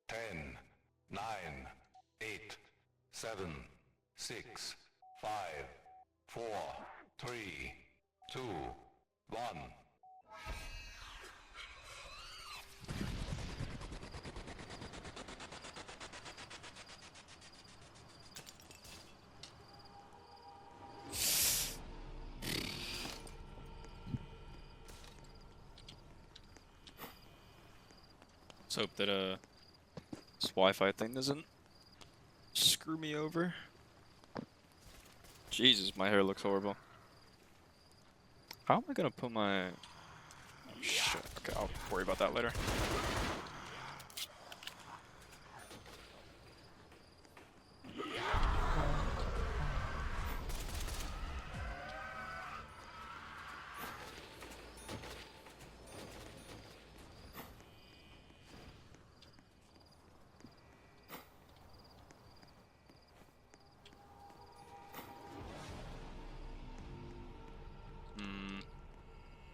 10, 9, 8, 7, 6, 5, 4, 3, 2, 1. Let's hope that this Wi-Fi thing doesn't screw me over. Jesus, my hair looks horrible. How am I gonna put my... Oh, shit. Okay, I'll worry about that later.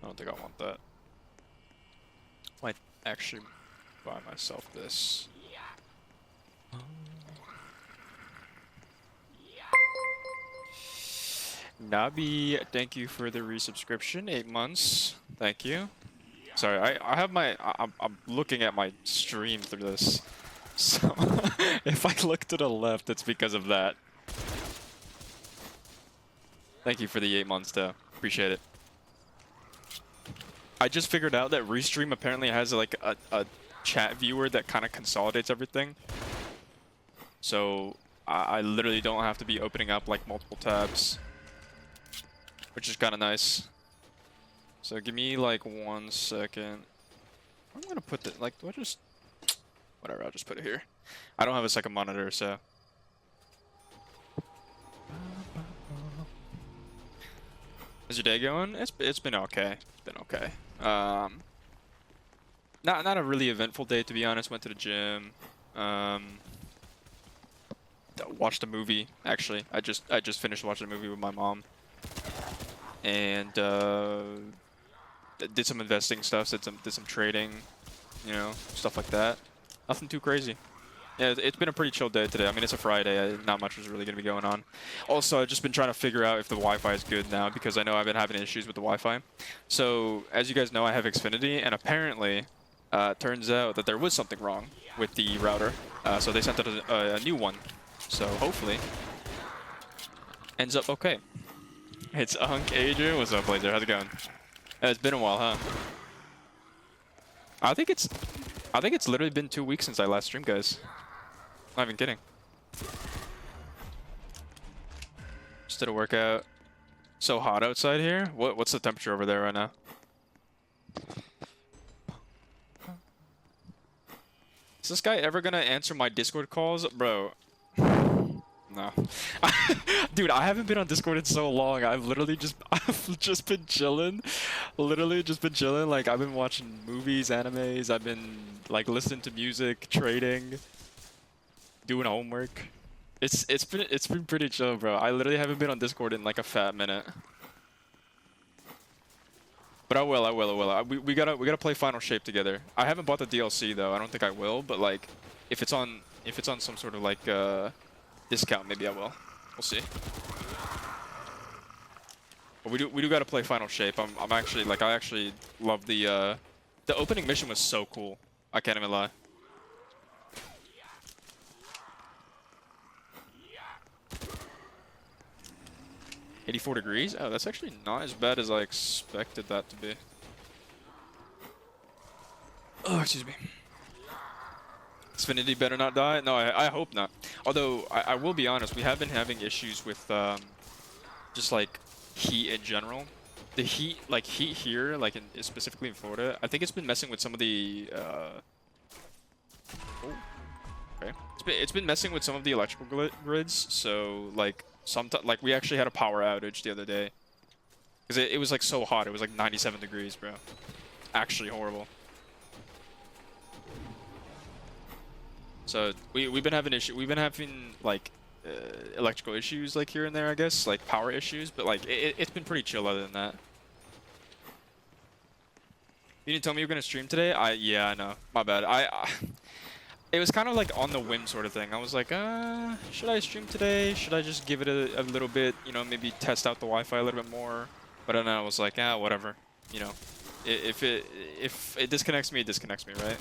I don't think I want that. Might actually buy myself this. Nabi, thank you for the resubscription. 8 months. Thank you. Sorry, I have my... I'm looking at my stream through this. So, if I look to the left, it's because of that. Thank you for the 8 months, though. Appreciate it. I just figured out that Restream apparently has like a chat viewer that kind of consolidates everything. So I literally don't have to be opening up like multiple tabs, which is kind of nice. So give me like 1 second. I'm gonna put the like. Do I just whatever? I'll just put it here. I don't have a second monitor, so. How's your day going? It's been okay. It's been okay. Not a really eventful day, to be honest. Went to the gym. Watched a movie. Actually, I just finished watching a movie with my mom, and did some investing stuff. Did some trading, you know, stuff like that. Nothing too crazy. Yeah, it's been a pretty chill day today. I mean, it's a Friday. Not much is really going to be going on. Also, I've just been trying to figure out if the Wi-Fi is good now because I know I've been having issues with the Wi-Fi. So, as you guys know, I have Xfinity, and apparently, turns out that there was something wrong with the router. So they sent out a new one. So hopefully, ends up okay. It's Unk Adrian. What's up, Blazer? How's it going? It's been a while, huh? I think it's literally been 2 weeks since I last streamed, guys. Not even kidding. Just did a workout. So hot outside here. What's the temperature over there right now? Is this guy ever gonna answer my Discord calls, bro? No. Dude, I haven't been on Discord in so long. I've just been chilling. Literally just been chilling. Like I've been watching movies, animes, I've been like listening to music, trading, doing homework. It's been pretty chill, bro. I literally haven't been on Discord in like a fat minute. But I will. We gotta play Final Shape together. I haven't bought the DLC though. I don't think I will, but like if it's on some sort of like discount, maybe I will. We'll see. But we do gotta play Final Shape. I'm actually like I actually love the opening mission was so cool. I can't even lie. $84 degrees? Oh, that's actually not as bad as I expected that to be. Oh, excuse me. Xfinity better not die? No, I hope not. Although, I will be honest, we have been having issues with just like heat in general. The heat, like heat here, like specifically in Florida, I think it's been messing with some of the oh, okay. It's been messing with some of the electrical grids, so like sometimes like we actually had a power outage the other day. Because it was like so hot, it was like 97 degrees, bro. Actually horrible. So we've been having like electrical issues like here and there, I guess, like power issues, but like it's been pretty chill other than that. You didn't tell me you were gonna stream today? Yeah, I know. My bad. it was kind of like on the whim sort of thing. I was like, should I stream today? Should I just give it a little bit, you know, maybe test out the Wi-Fi a little bit more? But then I was like, whatever, you know. If it disconnects me, it disconnects me, right?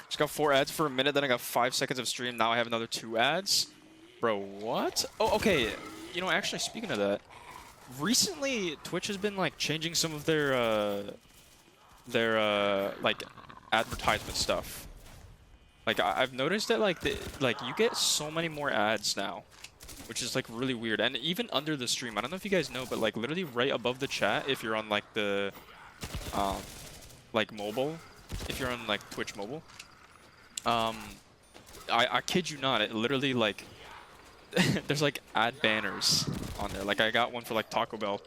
Just got 4 ads for a minute, then I got 5 seconds of stream. Now I have another 2 ads. Bro, what? Oh, okay. You know, actually, speaking of that, recently Twitch has been like changing some of their like advertisement stuff. Like I've noticed that like you get so many more ads now, which is like really weird. And even under the stream, I don't know if you guys know, but like literally right above the chat, if you're on like the like mobile, if you're on like Twitch mobile, I kid you not, it literally like there's like ad banners on there. Like I got one for like Taco Bell.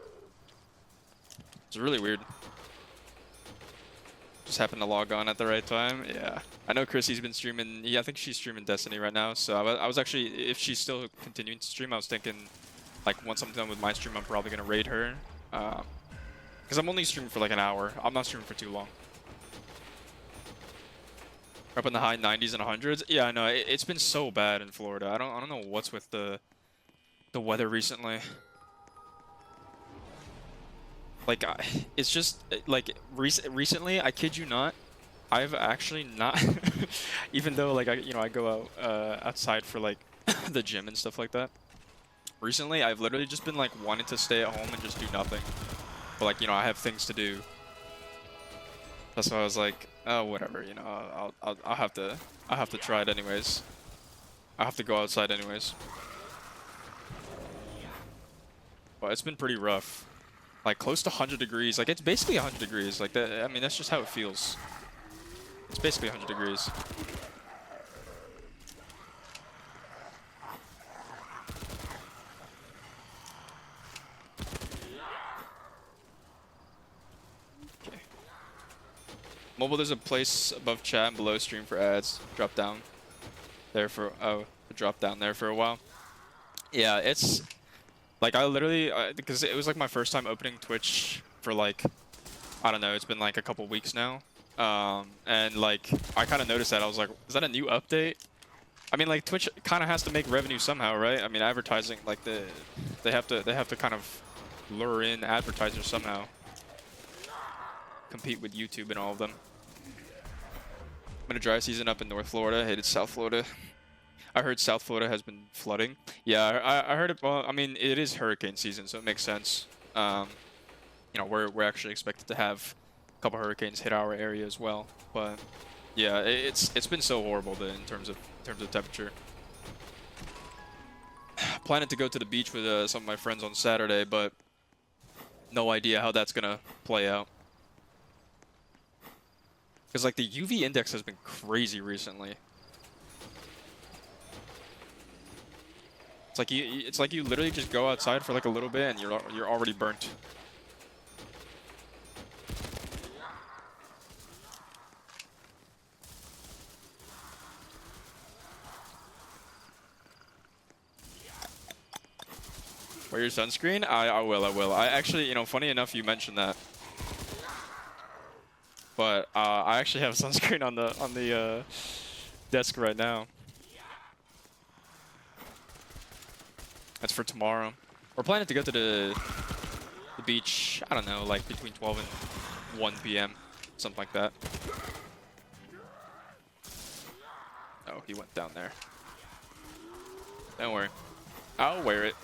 It's really weird. Just happened to log on at the right time. Yeah, I know Chrissy's been streaming. Yeah, I think she's streaming Destiny right now. So I was actually, if she's still continuing to stream, I was thinking, like, once I'm done with my stream, I'm probably gonna raid her, because I'm only streaming for like an hour. I'm not streaming for too long. Up in the high 90s and 100s. Yeah, I know. It's been so bad in Florida. I don't know what's with the weather recently. Like, it's just, like, recently, I kid you not, I've actually not, even though, like, I go out outside for, like, the gym and stuff like that. Recently, I've literally just been, like, wanting to stay at home and just do nothing. But, like, I have things to do. That's why I was like, oh, whatever, I'll have to try it anyways. I have to go outside anyways. But it's been pretty rough. Like close to 100 degrees. Like it's basically 100 degrees. Like that. I mean, that's just how it feels. It's basically 100 degrees. Okay. Mobile, there's a place above chat and below stream for ads. Drop down there for drop down there for a while. Yeah, it's. Like, I literally, because it was, like, my first time opening Twitch for, like, I don't know, it's been, like, a couple weeks now. And, like, I kind of noticed that. I was like, is that a new update? I mean, like, Twitch kind of has to make revenue somehow, right? I mean, advertising, like, they have to kind of lure in advertisers somehow. Compete with YouTube and all of them. Been a dry season up in North Florida. Hated South Florida. I heard South Florida has been flooding. Yeah, I heard it. Well, I mean, it is hurricane season, so it makes sense. We're actually expected to have a couple hurricanes hit our area as well. But yeah, it's been so horrible in terms of temperature. Planning to go to the beach with some of my friends on Saturday, but no idea how that's gonna play out. Because like the UV index has been crazy recently. It's like you literally just go outside for like a little bit and you're already burnt. Wear your sunscreen? I will. I actually, funny enough you mentioned that. But I actually have sunscreen on the desk right now. That's for tomorrow. We're planning to go to the beach, I don't know, like between 12 and 1 p.m. Something like that. Oh, he went down there. Don't worry. I'll wear it.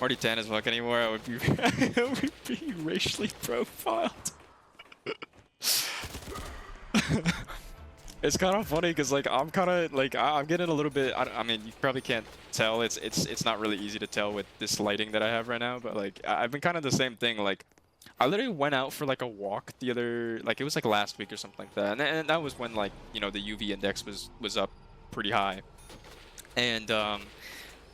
Already tan as fuck anymore. I would be I would be racially profiled. It's kind of funny because like I'm kind of like I'm getting a little bit. I mean, you probably can't tell. It's not really easy to tell with this lighting that I have right now. But like I've been kind of the same thing. Like I literally went out for like a walk the other it was like last week or something like that. And that was when like the UV index was up pretty high. And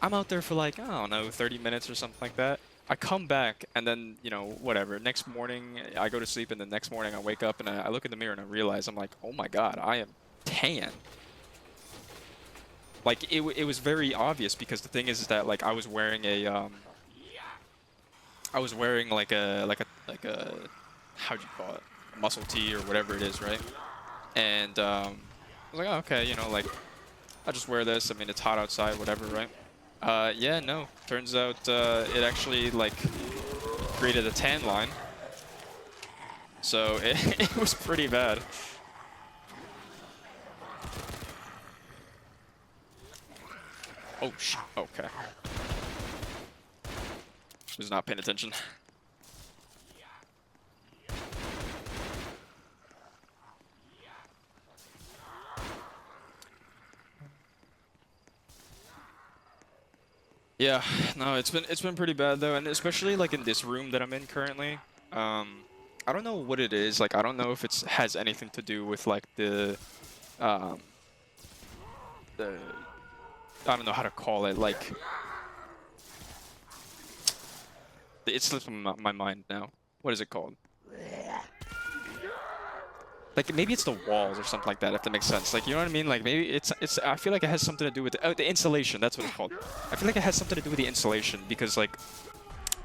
I'm out there for like, I don't know, 30 minutes or something like that. I come back and then, whatever. Next morning, I go to sleep and the next morning I wake up and I look in the mirror and I realize I'm like, oh my god, I am tan. Like it was very obvious because the thing is that like I was wearing a like a how'd you call it, a muscle tee or whatever it is, right? And I was like, oh, okay, you know, like I'll just wear this. I mean, it's hot outside, whatever, right? Yeah, no. Turns out it actually like created a tan line, so it was pretty bad. Oh shit. Okay. Was not paying attention. Yeah, no, it's been pretty bad though, and especially like in this room that I'm in currently. I don't know what it is. Like, I don't know if it's has anything to do with like um, the I don't know how to call it. Like, it's slipping my mind now. What is it called? Like maybe it's the walls or something like that, if that makes sense. Like, you know what I mean? Like maybe it's I feel like it has something to do with the insulation. That's what it's called. I feel like it has something to do with the insulation because like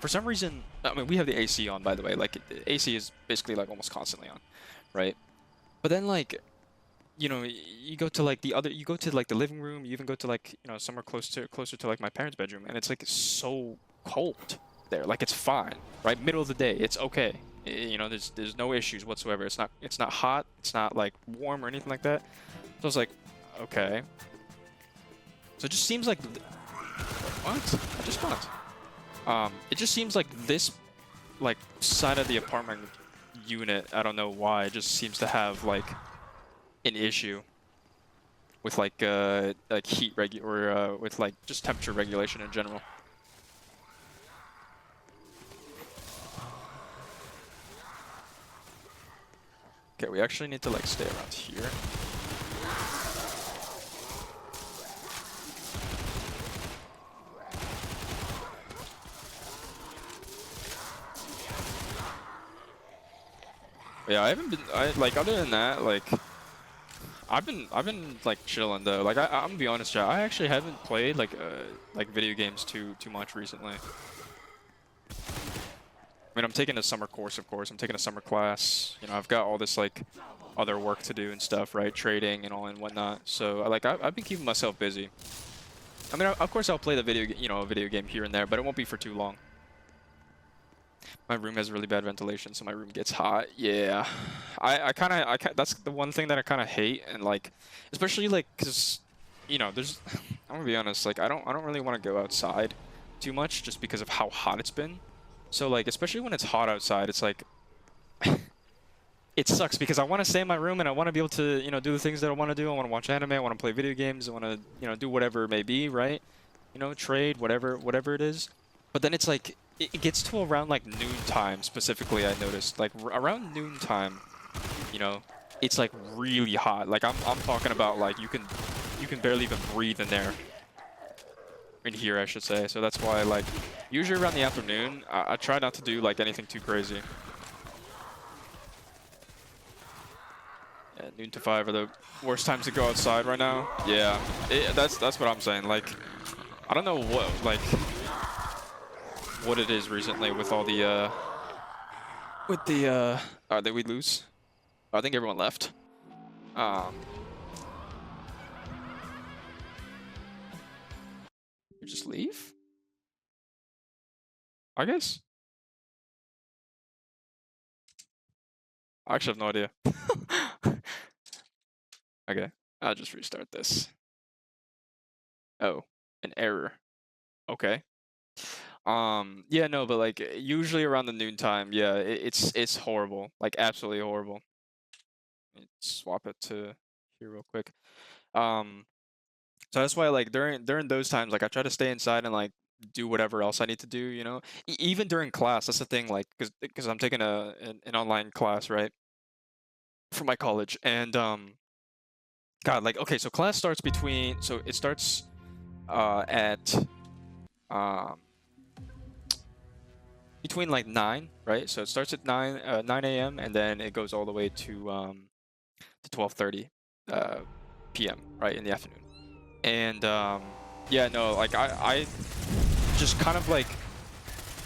for some reason, I mean, we have the AC on, by the way. Like AC is basically like almost constantly on, right? But then like, you know, you go to like you go to like the living room. You even go to like, you know, somewhere closer to like my parents' bedroom, and it's like so cold there. Like it's fine, right? Middle of the day, it's okay. You know, there's no issues whatsoever. It's not hot. It's not like warm or anything like that. So I was like, okay. So it just seems like what? I just got. It just seems like this like side of the apartment unit, I don't know why, it just seems to have like an issue with like heat or with like just temperature regulation in general. Okay, we actually need to like stay around here. Yeah, I haven't been. Like other than that, like I've been like chilling though. Like I'm gonna be honest, chat. I actually haven't played like video games too much recently. I mean, I'm taking a summer course, of course. I'm taking a summer class. You know, I've got all this like other work to do and stuff, right? Trading and all and whatnot. So like I've been keeping myself busy. I mean, of course I'll play the a video game here and there, but it won't be for too long. My room has really bad ventilation, so my room gets hot. Yeah, I kind of that's the one thing that I kind of hate, and like, especially like, cause, you know, there's. I'm gonna be honest, like I don't really want to go outside too much just because of how hot it's been. So like, especially when it's hot outside, it's like, it sucks because I want to stay in my room and I want to be able to, you know, do the things that I want to do. I want to watch anime. I want to play video games. I want to, you know, do whatever it may be, right? You know, trade, whatever it is. But then it's like. It gets to around like noon time specifically. I noticed like around noon time, you know, it's like really hot. Like I'm talking about like you can barely even breathe in there. In here, I should say. So that's why like usually around the afternoon, I try not to do like anything too crazy. Yeah, noon to 5 are the worst times to go outside right now. Yeah, that's what I'm saying. Like I don't know what it is recently with all the did we lose? Oh, I think everyone left. You just leave? I guess. I actually have no idea. Okay, I'll just restart this. Oh, an error. Okay. Yeah, no, but like usually around the noon time, yeah, it's horrible, like absolutely horrible. Let me swap it to here real quick. So that's why like during those times, like I try to stay inside and like do whatever else I need to do, you know. Even during class, that's the thing, like because I'm taking an online class, right, for my college, and God, like okay, so class starts so it starts at um between like 9, right? So it starts at 9 a.m. and then it goes all the way to 12:30 p.m. right in the afternoon. And yeah, no, like I just kind of like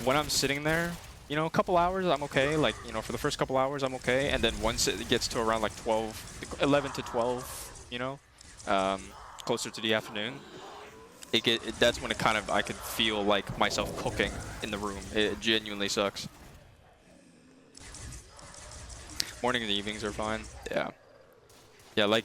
when I'm sitting there, you know, a couple hours I'm okay. Like, you know, for the first couple hours I'm okay, and then once it gets to around like 11 to 12, you know, um, closer to the afternoon, that's when it kind of I could feel like myself cooking in the room. It genuinely sucks. Morning and evenings are fine. Yeah. Yeah, like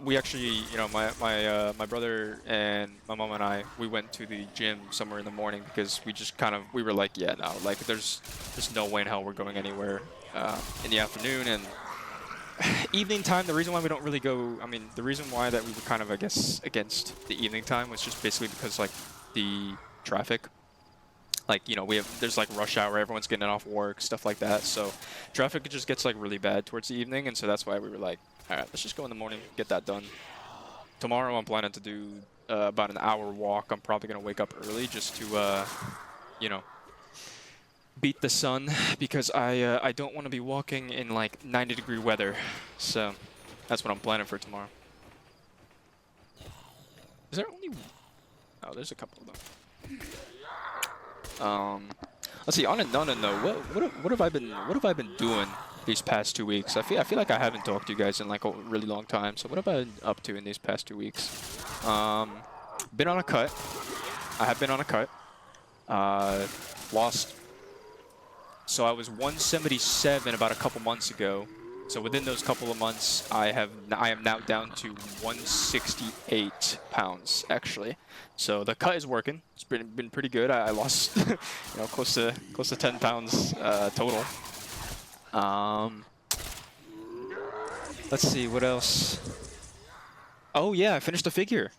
we actually, you know, my brother and my mom and I, we went to the gym somewhere in the morning because we were like, yeah, no, like there's no way in hell we're going anywhere in the afternoon and evening time. The reason why we don't really go, I mean, the reason why that we were kind of, I guess, against the evening time was just basically because like the traffic. Like, you know, there's like rush hour, everyone's getting off work, stuff like that. So traffic just gets like really bad towards the evening, and so that's why we were like, all right, let's just go in the morning, get that done. Tomorrow I'm planning to do about an hour walk. I'm probably gonna wake up early just to, you know, beat the sun because I don't want to be walking in like 90-degree weather. So that's what I'm planning for tomorrow. Is there only? Oh, there's a couple of them. Let's see. On a note, what have I been doing these past 2 weeks? I feel like I haven't talked to you guys in like a really long time. So what have I been up to in these past 2 weeks? Been on a cut. I have been on a cut. Lost. So I was 177 about a couple months ago. So within those couple of months, I am now down to 168 pounds actually. So the cut is working. It's been pretty good. I lost, you know, close to 10 pounds total. Let's see what else. Oh yeah, I finished the figure.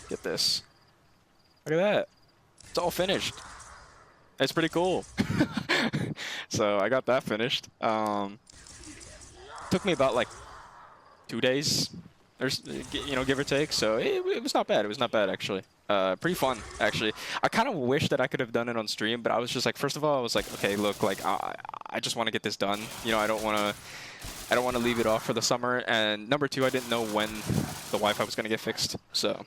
Get this. Look at that. It's all finished. It's pretty cool. So I got that finished. Took me about like 2 days, you know, give or take. So it was not bad. It was not bad actually. Pretty fun actually. I kind of wish that I could have done it on stream, but I was just like, first of all, I was like, okay, look, like I just want to get this done. You know, I don't want to leave it off for the summer. And number two, I didn't know when the Wi-Fi was gonna get fixed. So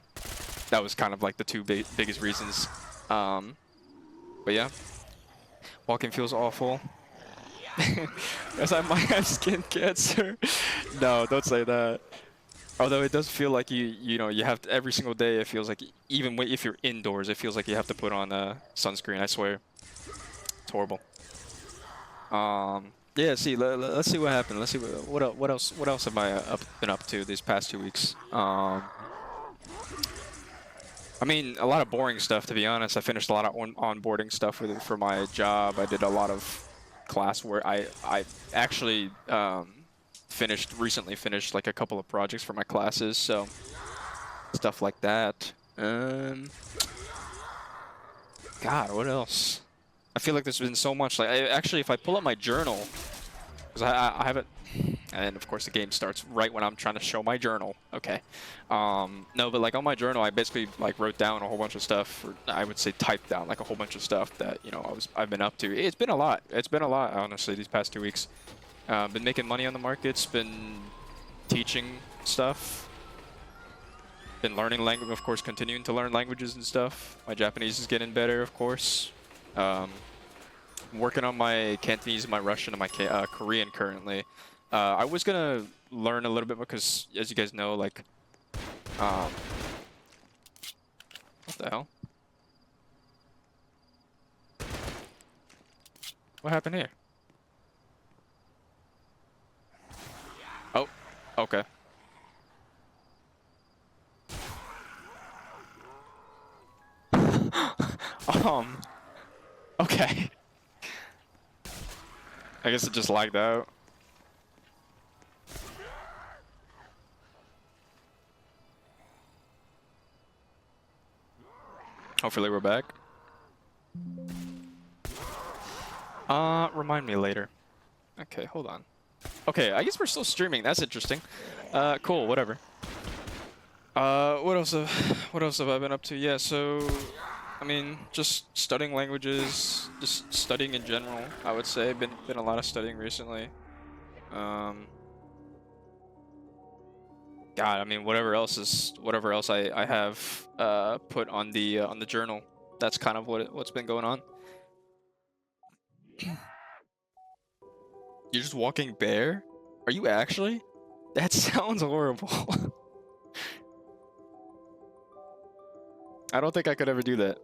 that was kind of like the two biggest reasons. But yeah, walking feels awful. Guess I might have skin cancer. No, don't say that. Although it does feel like you know, you have to, every single day. It feels like even if you're indoors, it feels like you have to put on sunscreen. I swear, it's horrible. Yeah. See, let's see what happened. Let's see what else have I been up to these past 2 weeks. I mean, a lot of boring stuff, to be honest. I finished a lot of onboarding stuff for my job. I did a lot of classwork. I actually recently finished like a couple of projects for my classes, so stuff like that. God, what else? I feel like there's been so much. Like, actually, if I pull up my journal, because I have it. And of course the game starts right when I'm trying to show my journal. Okay. No, but like on my journal, I basically like wrote down a whole bunch of stuff, or I would say typed down like a whole bunch of stuff that, you know, I've been up to. It's been a lot. It's been a lot, honestly, these past 2 weeks. Been making money on the markets, been teaching stuff, been learning language, of course, continuing to learn languages and stuff. My Japanese is getting better, of course. Working on my Cantonese, my Russian, and my Korean currently. I was gonna learn a little bit because, as you guys know, like, what the hell? What happened here? Oh, okay. Okay. I guess it just lagged out. Hopefully we're back. Remind me later. Okay, hold on. Okay, I guess we're still streaming. That's interesting. Cool, whatever. What else have I been up to? Yeah, so I mean, just studying languages, just studying in general, I would say. Been a lot of studying recently. God, I mean, whatever else I have put on the journal. That's kind of what's been going on. You're just walking bare? Are you actually? That sounds horrible. I don't think I could ever do that.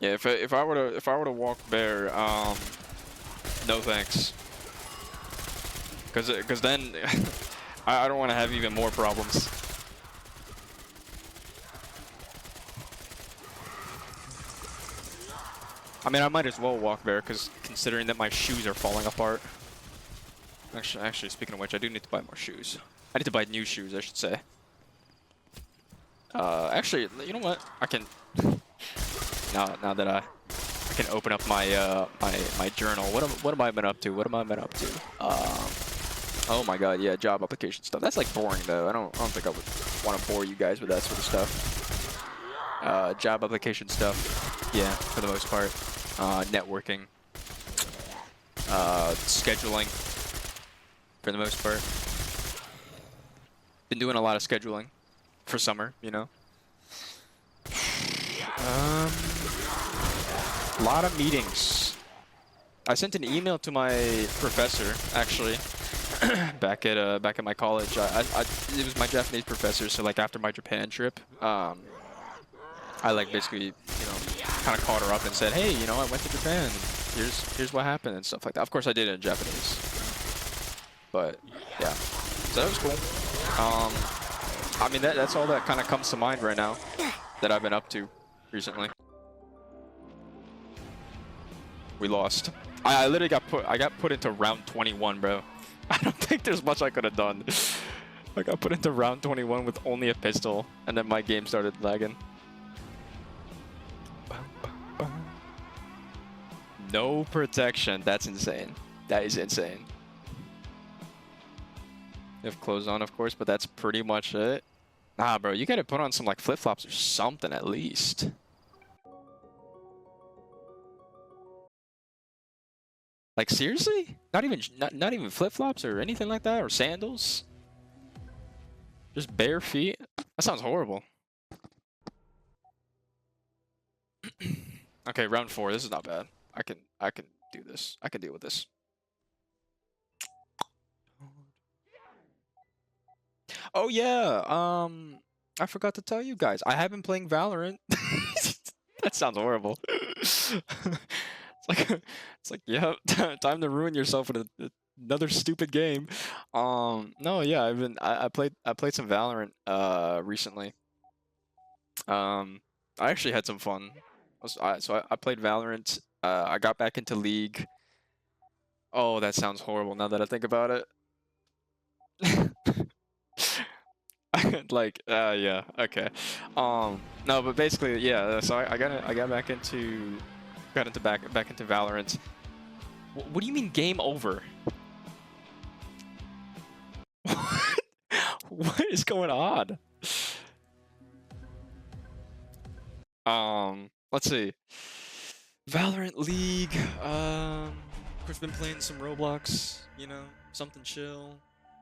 Yeah, if I were to walk bare, no thanks. Cause then I don't want to have even more problems. I mean, I might as well walk bare, cause considering that my shoes are falling apart. Actually, speaking of which, I do need to buy more shoes. I need to buy new shoes, I should say. Actually, you know what? I can now that I can open up my my journal. What am I been up to? What am I been up to? Oh my God, yeah, job application stuff. That's like boring though. I don't think I would want to bore you guys with that sort of stuff. Job application stuff, yeah, for the most part. Networking, scheduling, for the most part. Been doing a lot of scheduling for summer, you know. A lot of meetings. I sent an email to my professor, actually, back at my college. It was my Japanese professor, so like after my Japan trip, I like basically, you know, kind of called her up and said, hey, you know, I went to Japan. Here's what happened and stuff like that. Of course, I did it in Japanese, but yeah, so that was cool. I mean, that's all that kind of comes to mind right now that I've been up to recently. We lost. I literally got put into round 21, bro. I don't think there's much I could have done. I got put into round 21 with only a pistol, and then my game started lagging. No protection. That's insane. That is insane. You have clothes on, of course, but that's pretty much it. Nah, bro, you gotta put on some like flip-flops or something at least. Like seriously? Not even flip-flops or anything like that, or sandals? Just bare feet? That sounds horrible. Okay, round 4. This is not bad. I can do this. I can deal with this. Oh yeah, I forgot to tell you guys. I have been playing Valorant. That sounds horrible. It's like, yeah, time to ruin yourself with another stupid game. No, yeah, I played some Valorant recently. I actually had some fun. So I played Valorant. I got back into League. Oh, that sounds horrible now that I think about it. Like, yeah, okay. No, but basically, yeah. So I got back into back into Valorant. What do you mean game over? What is going on? Let's see. Valorant League. Of course, been playing some Roblox. You know, something chill.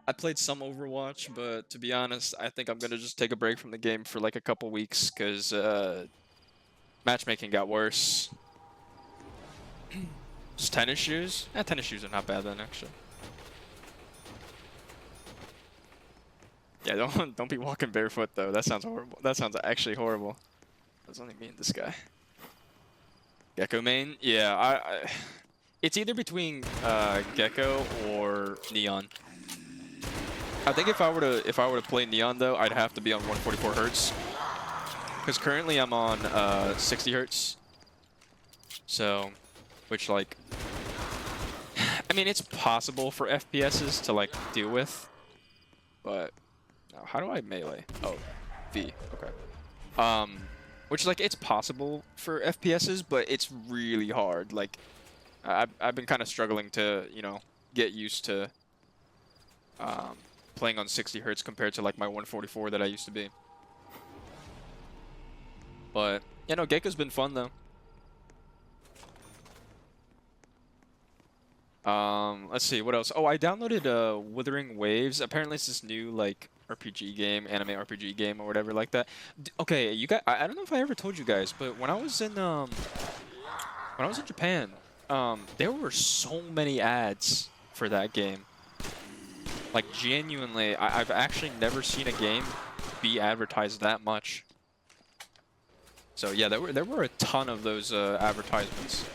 I played some Overwatch, but to be honest, I think I'm gonna just take a break from the game for like a couple weeks because matchmaking got worse. Just tennis shoes? Tennis shoes are not bad then, actually. Yeah, don't be walking barefoot though. That sounds horrible. That sounds actually horrible. That's only me and this guy. Gecko main? Yeah, it's either between Gecko or Neon. I think if I were to play Neon though, I'd have to be on 144 hertz. Because currently I'm on 60 hertz. So, which like, I mean, it's possible for FPSs to like deal with, but how do I melee? Oh, V. Okay. Which like it's possible for FPSs, but it's really hard. Like, I've been kind of struggling to get used to playing on 60 hertz compared to like my 144 that I used to be. But Yeah, no, Gecko's been fun though. Let's see, what else? Oh, I downloaded Wuthering Waves. Apparently it's this new like RPG game, anime RPG game or whatever like that. Okay, you guys, I don't know if I ever told you guys, but when I was in Japan, there were so many ads for that game. Like genuinely, I've actually never seen a game be advertised that much. So yeah, there were a ton of those advertisements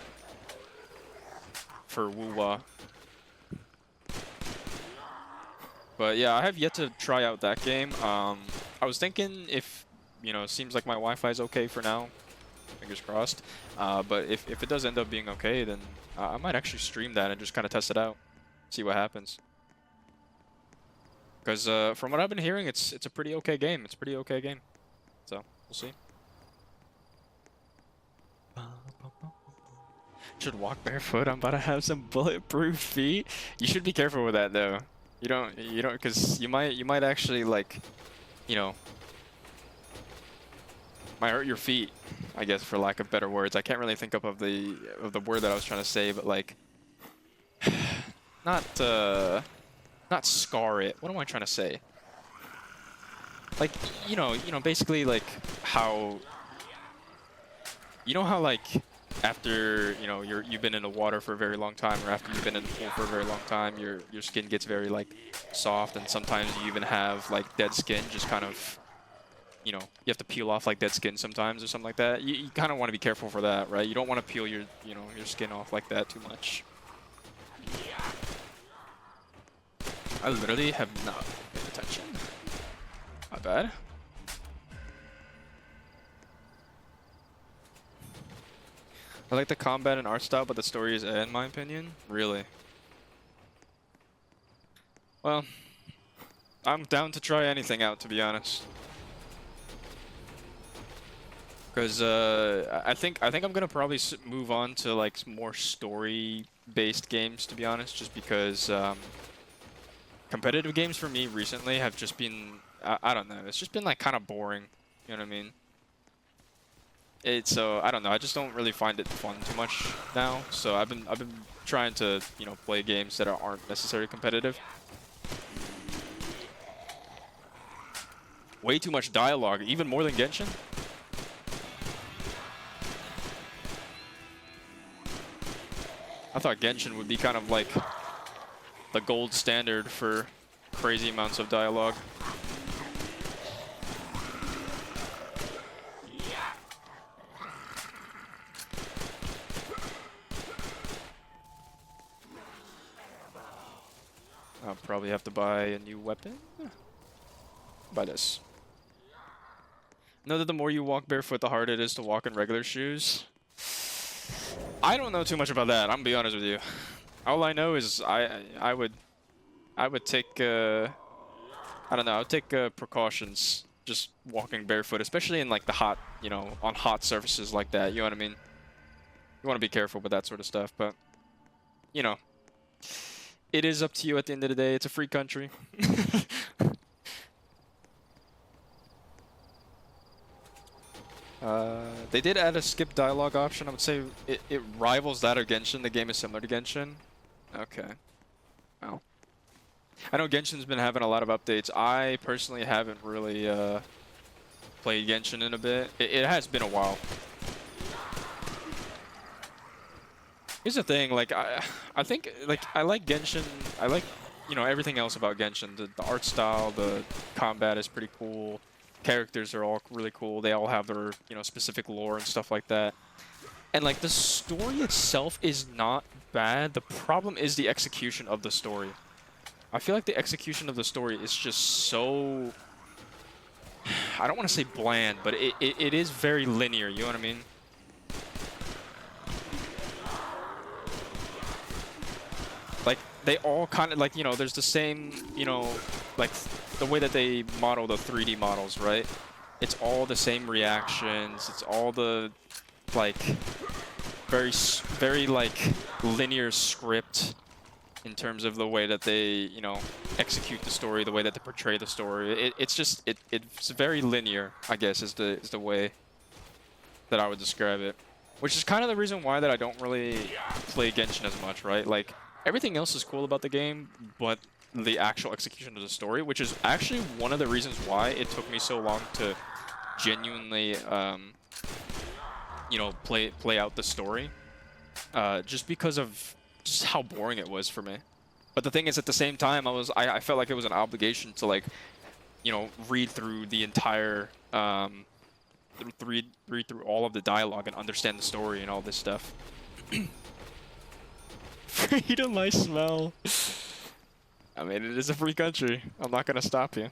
for Wuwa. But yeah, I have yet to try out that game. I was thinking if, you know, it seems like my Wi-Fi is okay for now. Fingers crossed. But if it does end up being okay, then I might actually stream that and just kind of test it out, see what happens. Because from what I've been hearing, it's a pretty okay game. It's a pretty okay game. So we'll see. Should walk barefoot. I'm about to have some bulletproof feet. You should be careful with that though. You don't, because you might actually like, you know, might hurt your feet. I guess for lack of better words. I can't really think of the word that I was trying to say, but like, not scar it. What am I trying to say? Like, you know, basically like how, you know how like after, you know, you've been in the water for a very long time, or after you've been in the pool for a very long time, your skin gets very like soft, and sometimes you even have like dead skin, just kind of, you know, you have to peel off like dead skin sometimes or something like that. You kind of want to be careful for that, right? You don't want to peel your, you know, your skin off like that too much. I literally have not paid attention. Not bad. I like the combat and art style, but the story is in my opinion. Really? Well, I'm down to try anything out, to be honest. Because I think I'm gonna probably move on to like more story-based games, to be honest, just because competitive games for me recently have just been, I don't know, it's just been like kind of boring. You know what I mean? So I don't know. I just don't really find it fun too much now. So I've been trying to, you know, play games that aren't necessarily competitive. Way too much dialogue, even more than Genshin. I thought Genshin would be kind of like the gold standard for crazy amounts of dialogue. I'll probably have to buy a new weapon. Buy this. Know that the more you walk barefoot, the harder it is to walk in regular shoes. I don't know too much about that. I'm gonna be honest with you. All I know is I would take I don't know. I would take precautions just walking barefoot, especially in like the hot, you know, on hot surfaces like that. You know what I mean? You want to be careful with that sort of stuff, but you know. It is up to you at the end of the day. It's a free country. They did add a skip dialogue option. I would say it rivals that of Genshin. The game is similar to Genshin. Okay. Well. I know Genshin's been having a lot of updates. I personally haven't really played Genshin in a bit. It has been a while. Here's the thing, like I think like I like Genshin. I like, you know, everything else about Genshin. The art style, the combat is pretty cool. Characters are all really cool. They all have their, you know, specific lore and stuff like that. And like the story itself is not bad. The problem is the execution of the story. I feel like the execution of the story is just so, I don't want to say bland, but it is very linear. You know what I mean? Like, they all kind of, like, you know, there's the same, you know, like, the way that they model the 3D models, right? It's all the same reactions. It's all the, like, very, like, linear script in terms of the way that they, you know, execute the story, the way that they portray the story. It's just, it's very linear, I guess, is the way. that I would describe it. Which is kind of the reason why that I don't really play Genshin as much, right? Like, everything else is cool about the game, but the actual execution of the story, which is actually one of the reasons why it took me so long to genuinely, you know, play out the story, just because of just how boring it was for me. But the thing is, at the same time, I felt like it was an obligation to, like, you know, read through the entire, read through all of the dialogue and understand the story and all this stuff. Freedom, I smell. I mean, it is a free country. I'm not gonna stop you.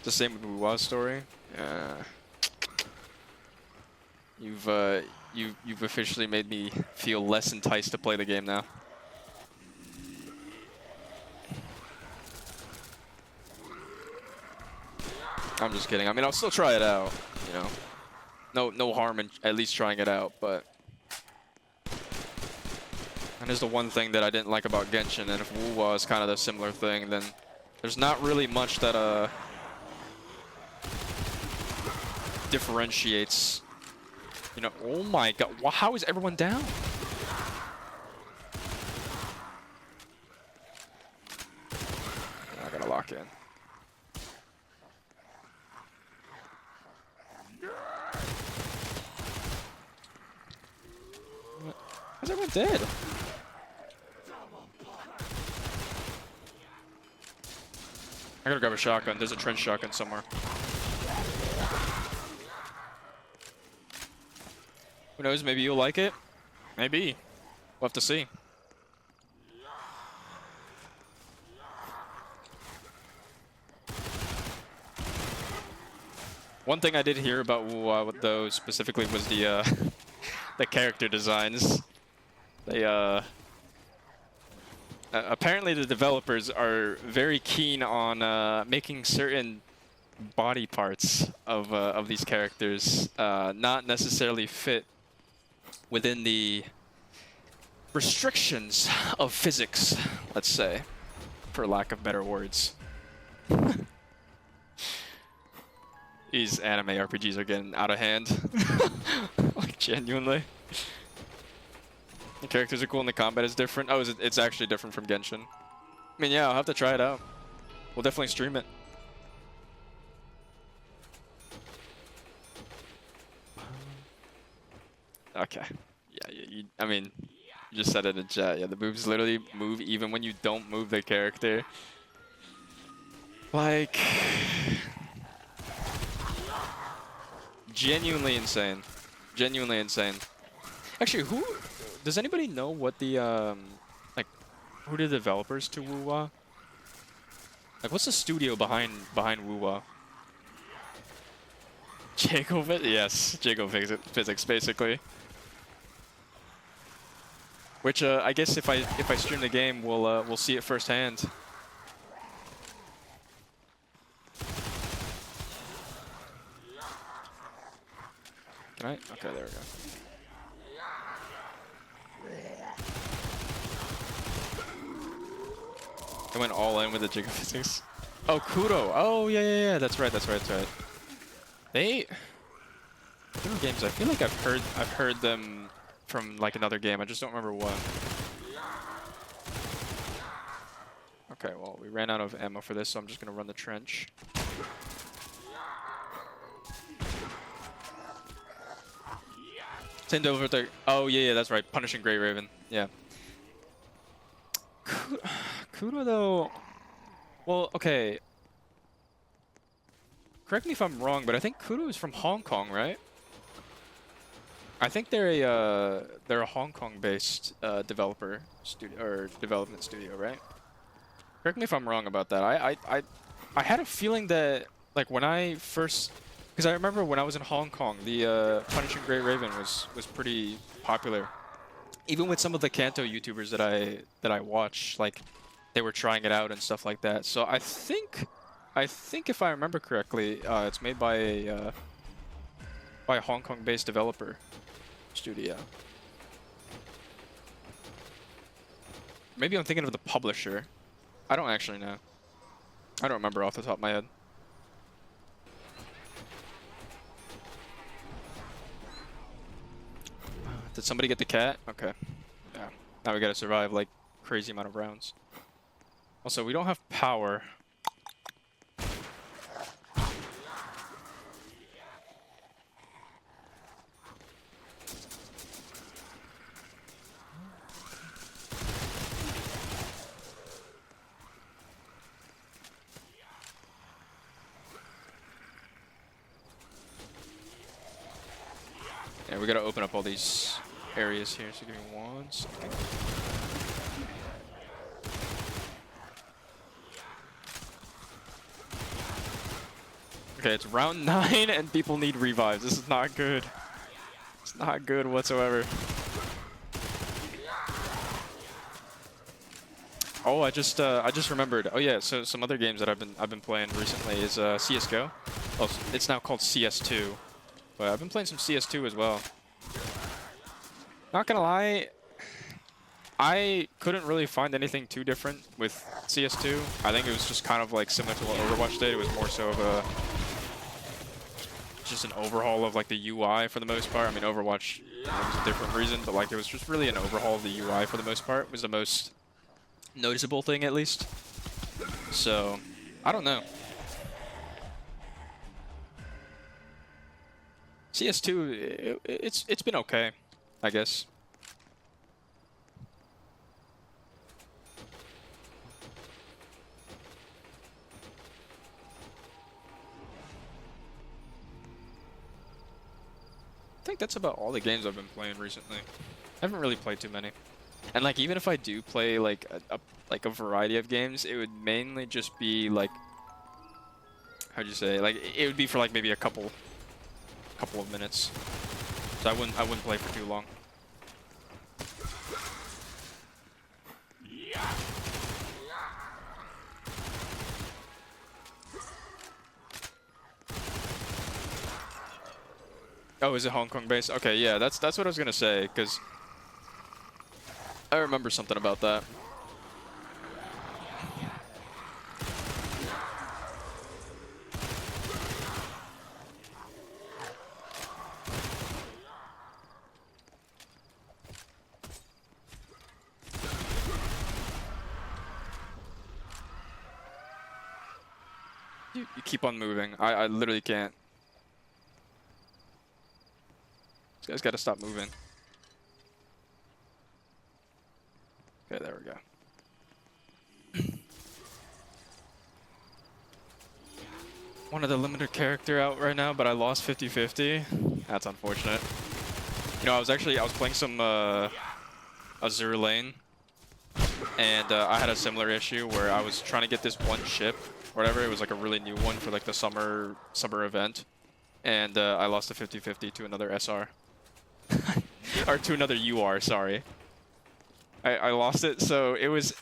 The same with Wuwa's story. You've officially made me feel less enticed to play the game now. I'm just kidding. I mean, I'll still try it out, you know. No harm in at least trying it out, but that is the one thing that I didn't like about Genshin, and if Wuwa is kind of the similar thing, then there's not really much that differentiates, you know. Oh my god, how is everyone down? I gotta lock in. How's everyone dead? I gotta grab a shotgun. There's a trench shotgun somewhere. Who knows? Maybe you'll like it. Maybe. We'll have to see. One thing I did hear about Wuwa, though, specifically was the the character designs. They apparently the developers are very keen on making certain body parts of these characters not necessarily fit within the restrictions of physics, let's say, for lack of better words. These anime RPGs are getting out of hand. Like, genuinely. The characters are cool and the combat is different. Oh, it's actually different from Genshin. I mean, yeah, I'll have to try it out. We'll definitely stream it. Okay. Yeah, I mean, you just said it in chat. Yeah, the moves literally move even when you don't move the character. Like, genuinely insane. Genuinely insane. Actually, does anybody know what the like, who are the developers to Wuwa? Like, what's the studio behind Wuwa? Jago Physics? Yes, Jago Physics, basically. Which I guess if I stream the game, we'll see it firsthand. Can I? Okay, there we go. I went all in with the Jago Physics. Oh, Kudo. Oh, yeah. That's right. They were games. I feel like I've heard them from like another game. I just don't remember what. Okay, well, we ran out of ammo for this, so I'm just gonna run the trench. Send over there. Oh yeah, that's right. Punishing Grey Raven. Yeah. Kudo though. Well, okay. Correct me if I'm wrong, but I think Kudo is from Hong Kong, right? I think they're a Hong Kong-based developer studio or development studio, right? Correct me if I'm wrong about that. I had a feeling that, like, when I first, because I remember when I was in Hong Kong, the Punishing Grey Raven was pretty popular. Even with some of the Kanto YouTubers that I watch, like, they were trying it out and stuff like that. So I think if I remember correctly, it's made by a Hong Kong-based developer studio. Maybe I'm thinking of the publisher. I don't actually know. I don't remember off the top of my head. Did somebody get the cat? Okay. Yeah. Now we gotta survive like crazy amount of rounds. Also, we don't have power. Yeah, we gotta open up all these areas here, so give me 1 second. Okay, it's round 9 and people need revives. This is not good. It's not good whatsoever. Oh, I just remembered. Oh yeah, so some other games that I've been playing recently is CS:GO. Oh, it's now called CS2. But I've been playing some CS2 as well. Not gonna lie, I couldn't really find anything too different with CS2. I think it was just kind of like similar to what Overwatch did. It was more so of just an overhaul of like the UI for the most part. I mean, Overwatch was a different reason, but like it was just really an overhaul of the UI for the most part. It was the most noticeable thing, at least. So, I don't know. CS2, it's been okay, I guess. I think that's about all the games I've been playing recently. I haven't really played too many. And like even if I do play like a variety of games, it would mainly just be like, how'd you say? Like it would be for like maybe a couple of minutes. So I wouldn't play for too long. Oh, is it Hong Kong based? Okay, yeah, that's what I was gonna say, because I remember something about that. You keep on moving. I literally can't. This guy's got to stop moving. Okay, there we go. Wanted the limited character out right now, but I lost 50-50. That's unfortunate. You know, I was playing some Azure Lane, and I had a similar issue where I was trying to get this one ship, whatever. It was like a really new one for like the summer event, and I lost a 50-50 to another SR. Or to another UR, sorry. I lost it, so it was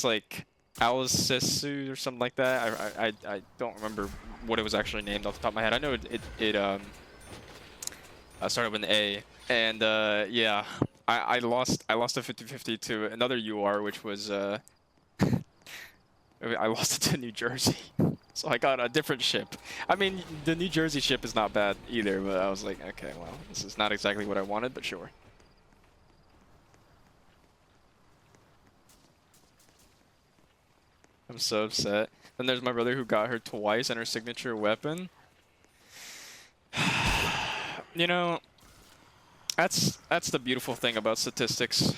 like Alicesu or something like that. I don't remember what it was actually named off the top of my head. I know it started with an A, and yeah, I lost a 50-50 to another UR, which was I lost it to New Jersey. So I got a different ship. I mean, the New Jersey ship is not bad either, but I was like, okay, well, this is not exactly what I wanted, but sure. I'm so upset. Then there's my brother who got her twice and her signature weapon. You know, that's the beautiful thing about statistics.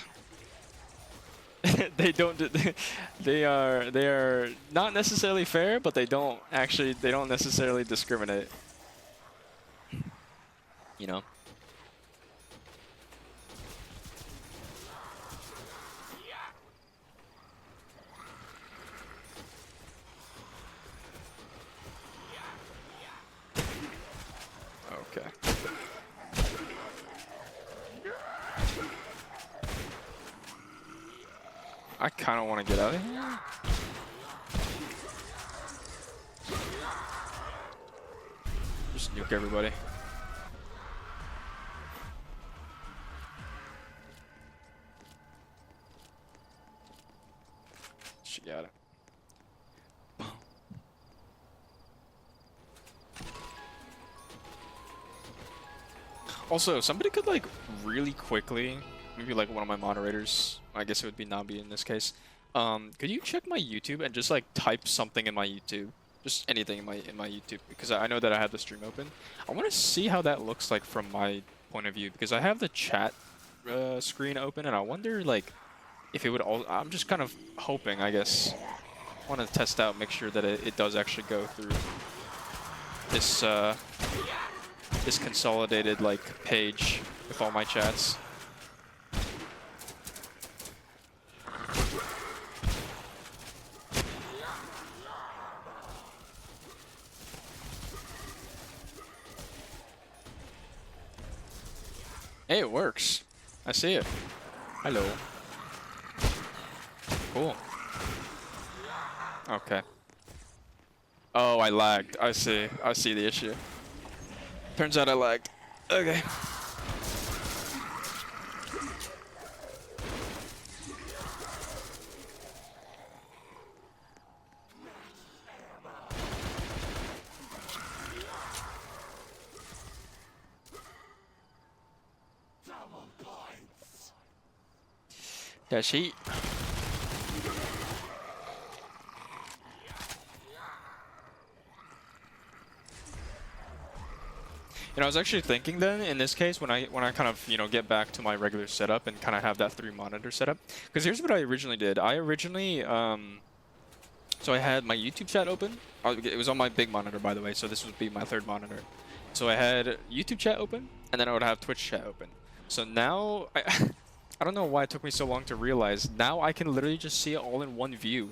They are not necessarily fair, but they don't necessarily discriminate. You know. Okay. I kind of want to get out of here. Just nuke everybody. She got it. Also, somebody could like really quickly, maybe like one of my moderators, I guess it would be Nabi in this case. Could you check my YouTube and just like type something in my YouTube? Just anything in my YouTube, because I know that I have the stream open. I want to see how that looks like from my point of view, because I have the chat screen open, and I wonder like if it would all. I'm just kind of hoping, I guess. I want to test out, make sure that it does actually go through this this consolidated like page with all my chats. Hey, it works. I see it. Hello. Cool. Okay. Oh, I lagged. I see. I see the issue. Turns out I lagged. Okay. Dash heat. You know, I was actually thinking then, in this case, when I kind of, you know, get back to my regular setup and kind of have that 3 monitor setup, because here's what I originally did. I originally, so I had my YouTube chat open. It was on my big monitor, by the way, so this would be my 3rd monitor. So I had YouTube chat open, and then I would have Twitch chat open. So now, I don't know why it took me so long to realize, now I can literally just see it all in one view.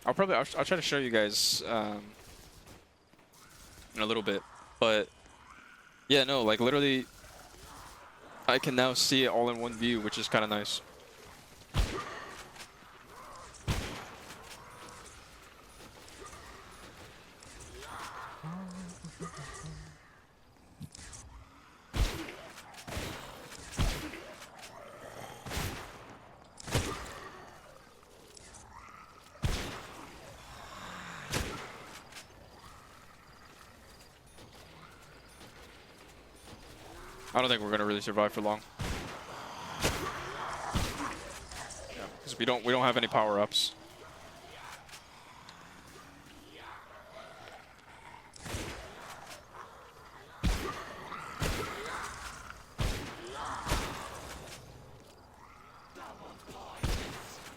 I'll try to show you guys in a little bit. But yeah, no, like literally I can now see it all in one view, which is kind of nice. I don't think we're gonna really survive for long. Yeah, because we don't have any power-ups.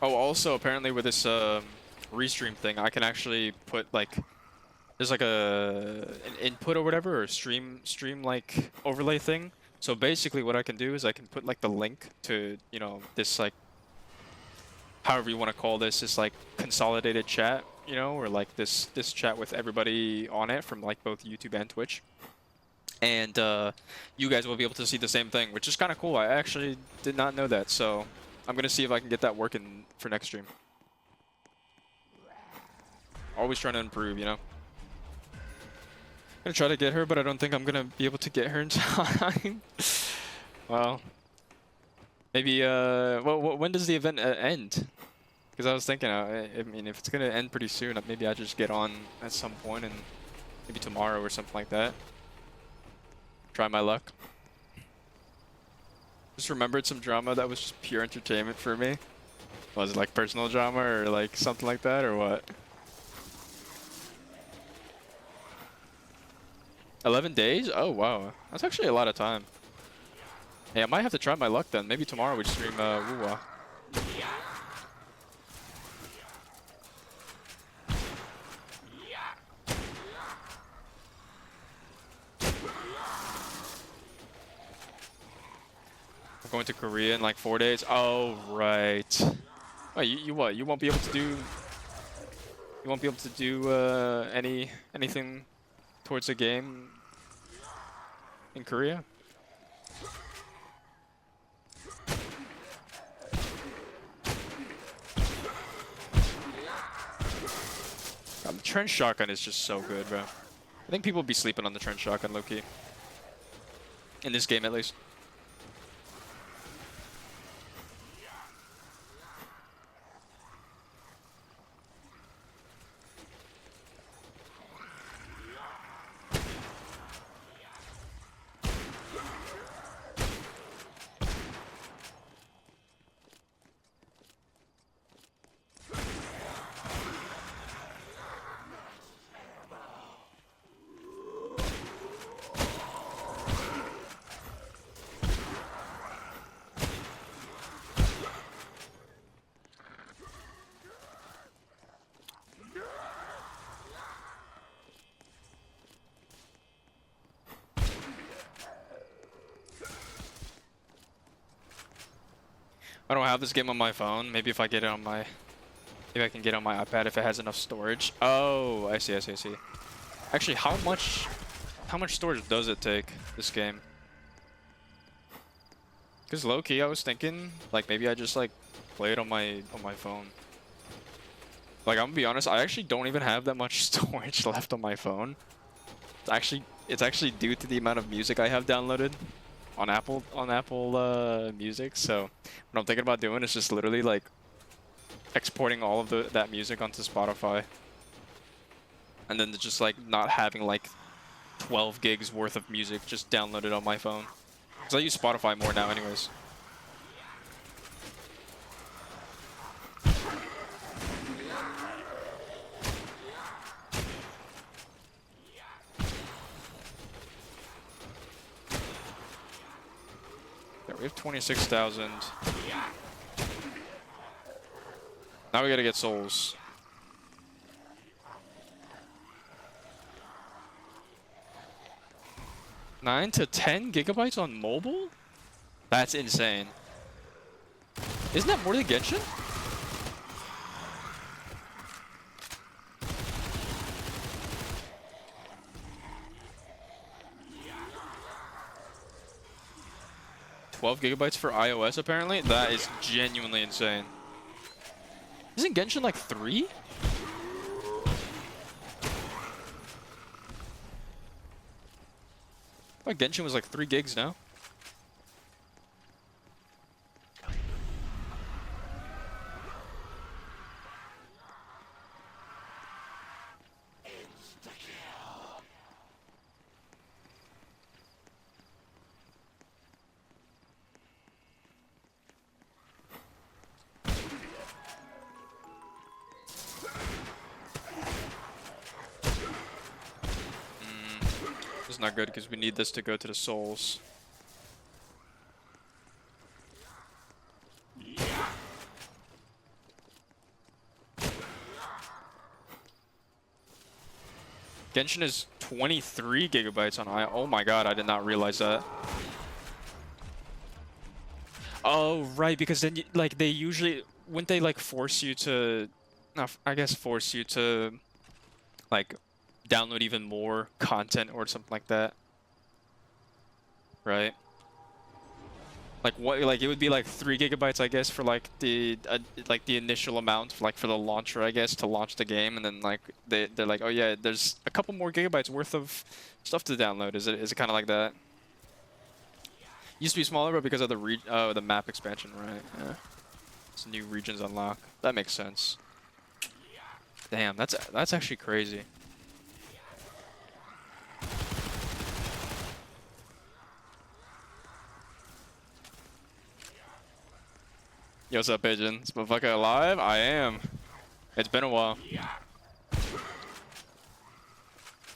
Oh, also apparently with this restream thing, I can actually put like there's like an input or whatever, or stream like overlay thing. So basically what I can do is I can put like the link to, you know, this like, however you want to call this like consolidated chat, you know, or like this chat with everybody on it from like both YouTube and Twitch. And you guys will be able to see the same thing, which is kind of cool. I actually did not know that, so I'm going to see if I can get that working for next stream. Always trying to improve, you know. I'm gonna try to get her, but I don't think I'm gonna be able to get her in time. Well, maybe. Well, when does the event end? Because I was thinking, I mean, if it's gonna end pretty soon, maybe I just get on at some point, and maybe tomorrow or something like that. Try my luck. Just remembered some drama that was just pure entertainment for me. Was it like personal drama or like something like that, or what? 11 days? Oh, wow. That's actually a lot of time. Hey, I might have to try my luck then. Maybe tomorrow we stream Wuwa. I'm going to Korea in like 4 days. Oh, right. Wait, you what? You won't be able to do... You won't be able to do anything towards the game in Korea? God, the trench shotgun is just so good, bro. I think people will be sleeping on the trench shotgun, low-key. In this game, at least. I don't have this game on my phone. Maybe if I get it on my, maybe I can get it on my iPad if it has enough storage. Oh, I see. Actually, how much storage does it take, this game? Because low-key, I was thinking, like, maybe I just, like, play it on my phone. Like, I'm gonna be honest, I actually don't even have that much storage left on my phone. It's actually due to the amount of music I have downloaded on Apple Music. So what I'm thinking about doing is just literally, like, exporting all of that music onto Spotify. And then just, like, not having, like, 12 gigs worth of music just downloaded on my phone. Because I use Spotify more now anyways. Yeah, we have 26,000. Now we gotta get souls. Nine to 10 gigabytes on mobile? That's insane. Isn't that more than Genshin? $12 gigabytes for iOS apparently? That is genuinely insane. Isn't Genshin like 3? I thought Genshin was like 3 gigs now. This is not good because we need this to go to the souls. Genshin is 23 gigabytes on I. Oh my god, I did not realize that. Oh, right, because then, like, they usually, wouldn't they, like, force you to, I guess force you to, like, download even more content or something like that, right? Like what? Like it would be like 3 gigabytes, I guess, for like the initial amount, like for the launcher, I guess, to launch the game, and then like they're like, oh yeah, there's a couple more gigabytes worth of stuff to download. Is it kind of like that? Used to be smaller, but because of the map expansion, right? Yeah. Some new regions unlock. That makes sense. Damn, that's actually crazy. Yo, what's up, Pigeon? Is motherfucker alive? I am. It's been a while.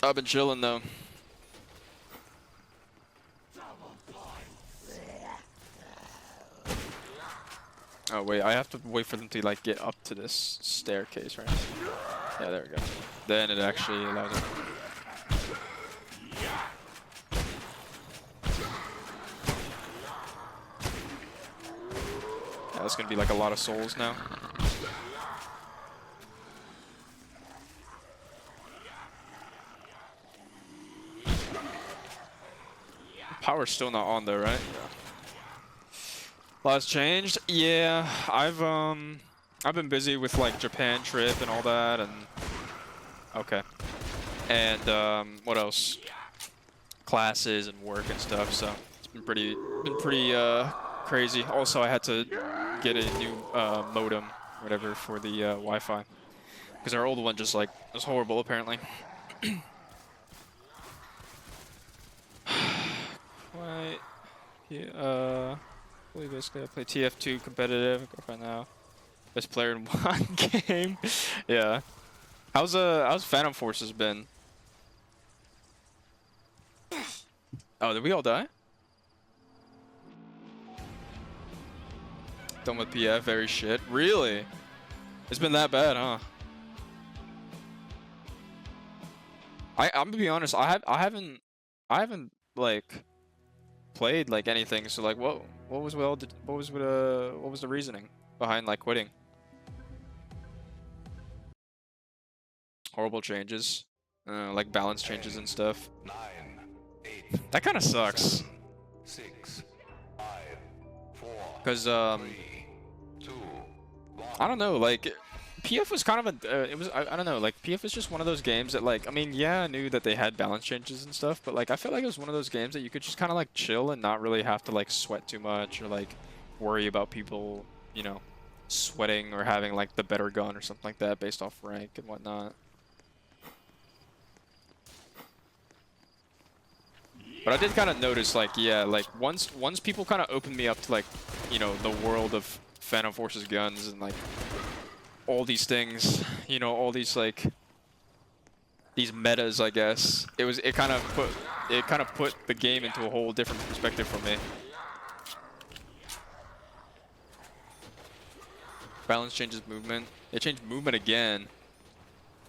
I've been chilling though. Oh wait, I have to wait for them to like get up to this staircase, right? Yeah, there we go. Then it actually allows it. Yeah, that's gonna be like a lot of souls now. Power's still not on though, right? Lots changed. Yeah, I've been busy with like Japan trip and all that, and okay, and what else? Classes and work and stuff. So it's been pretty crazy. Also, I had to get a new modem, whatever, for the Wi-Fi, because our old one just like was horrible apparently. Quite. Yeah. Basically, I play TF2 competitive. Go find now. Best player in one game. Yeah. How's Phantom Forces been? Oh, did we all die? Done with PF, very shit. Really? It's been that bad, huh? I'm gonna be honest. I haven't like played like anything. So like, what was the reasoning behind like quitting? Horrible changes, like balance changes and stuff. 9, 8, That kind of sucks. 6, 5, 4, Cause 3, 2, 1. I don't know, like PF was kind of a I don't know, like PF was just one of those games that like, I mean, yeah, I knew that they had balance changes and stuff, but like I feel like it was one of those games that you could just kind of like chill and not really have to like sweat too much or like worry about people, you know, sweating or having like the better gun or something like that based off rank and whatnot. But I did kind of notice, like, yeah, like once people kind of opened me up to like, you know, the world of Phantom Force's guns and like all these things, you know, all these like these metas, I guess. It kind of put the game into a whole different perspective for me. Balance changes movement. It changed movement again.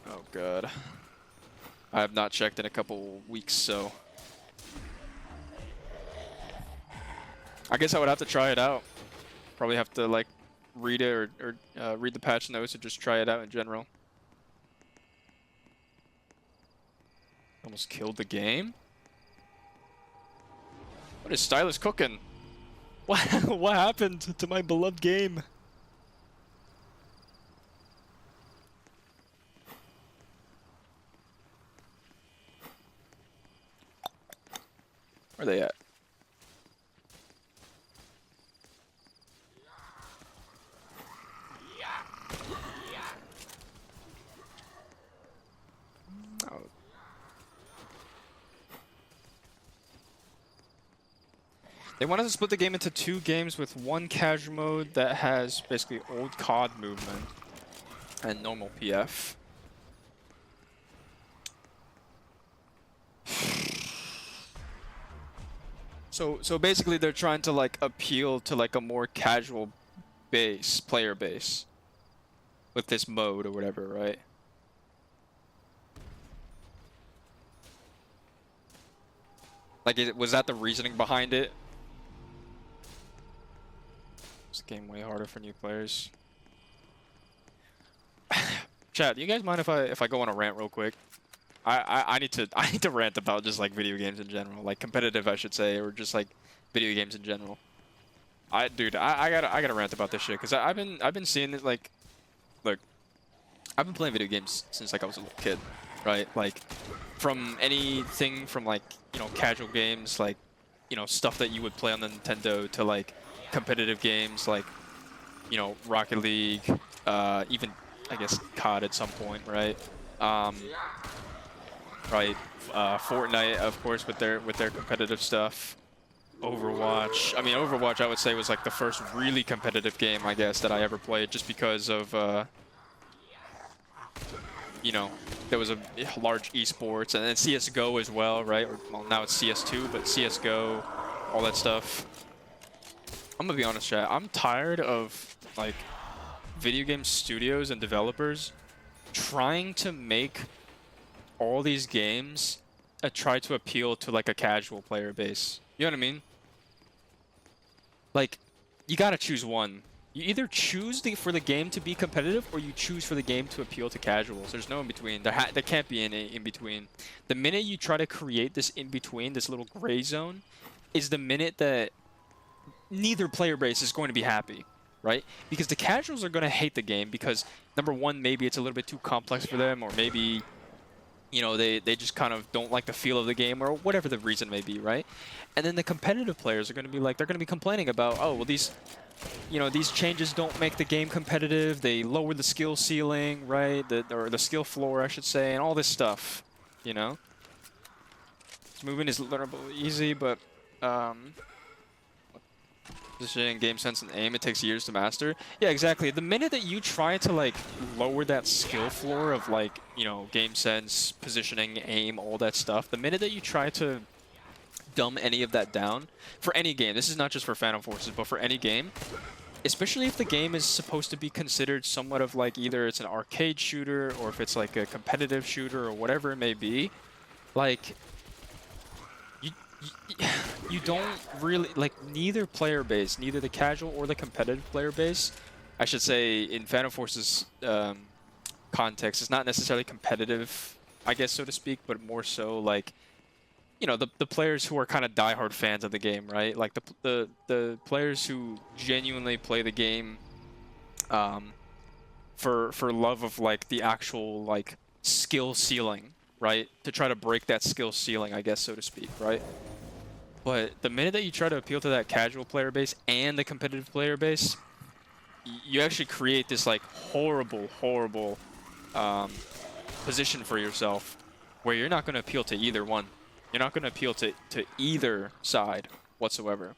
Oh god. I have not checked in a couple weeks, so I guess I would have to try it out. Probably have to like read it or read the patch notes or just try it out in general. Almost killed the game? What is Stylus cooking? What happened to my beloved game? Where are they at? Oh. They wanted to split the game into 2 games with one casual mode that has basically old COD movement and normal PF. So basically they're trying to like appeal to like a more casual player base with this mode or whatever, right? Like, was that the reasoning behind it? Is the game way harder for new players? Chat, do you guys mind if I go on a rant real quick? I need to rant about just like video games in general, like competitive I should say, or just like video games in general. Dude, I gotta rant about this shit because I've been seeing it. Like, look, I've been playing video games since like I was a little kid, right? Like from anything from like, you know, casual games, like, you know, stuff that you would play on the Nintendo, to like competitive games like, you know, Rocket League, even I guess COD at some point, right? Fortnite, of course, with their competitive stuff. Overwatch. I mean, Overwatch, I would say, was like the first really competitive game, I guess, that I ever played, just because of, you know, there was a large esports, and then CS:GO as well, right? Or, well, now it's CS2, but CS:GO, all that stuff. I'm gonna be honest, chat. I'm tired of like video game studios and developers trying to make all these games try to appeal to like a casual player base. You know what I mean? Like, you gotta choose one. You either choose for the game to be competitive, or you choose for the game to appeal to casuals. There's no in between. There can't be any in between. The minute you try to create this in between, this little gray zone, is the minute that neither player base is going to be happy, right? Because the casuals are going to hate the game because, number one, maybe it's a little bit too complex for them, or maybe, you know, they just kind of don't like the feel of the game, or whatever the reason may be, right? And then the competitive players are going to be like, they're going to be complaining about, oh, well, these, you know, these changes don't make the game competitive. They lower the skill ceiling, right? Or the skill floor, I should say, and all this stuff, you know? This movement is learnable easy, but positioning, game sense, and aim, it takes years to master. Yeah, exactly. The minute that you try to like lower that skill floor of like, you know, game sense, positioning, aim, all that stuff, the minute that you try to dumb any of that down for any game, this is not just for Phantom Forces, but for any game, especially if the game is supposed to be considered somewhat of like either it's an arcade shooter or if it's like a competitive shooter or whatever it may be, like you don't really like neither player base, neither the casual or the competitive player base. I should say in Phantom Force's context, it's not necessarily competitive, I guess so to speak, but more so like the players who are kind of diehard fans of the game, right? Like the players who genuinely play the game um, for love of like the actual like skill ceiling, right? To try to break that skill ceiling, I guess so to speak, right? But the minute that you try to appeal to that casual player base and the competitive player base, you actually create this like horrible um, position for yourself where you're not going to appeal to either one. You're not going to appeal to either side whatsoever.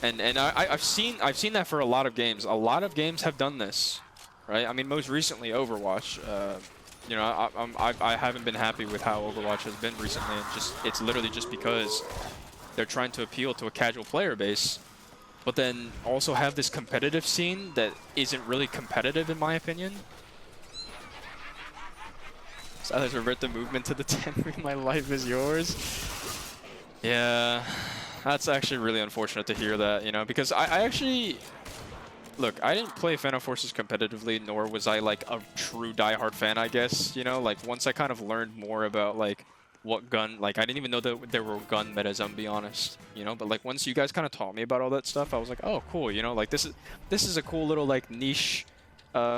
And I've seen that for a lot of games. A lot of games have done this, right? I mean, most recently Overwatch. You know, I haven't been happy with how Overwatch has been recently, and it's literally just because they're trying to appeal to a casual player base, but then also have this competitive scene that isn't really competitive in my opinion. Silas, revert the movement to the 10. My life is yours. Yeah, that's actually really unfortunate to hear that, you know, because I actually... Look, I didn't play Phantom Forces competitively, nor was I, like, a true diehard fan, I guess, you know? Like, once I kind of learned more about, like, what gun... Like, I didn't even know that there were gun metas, I'm be honest, you know? But, like, once you guys kind of taught me about all that stuff, I was like, oh, cool, you know? Like, this is a cool little, like, niche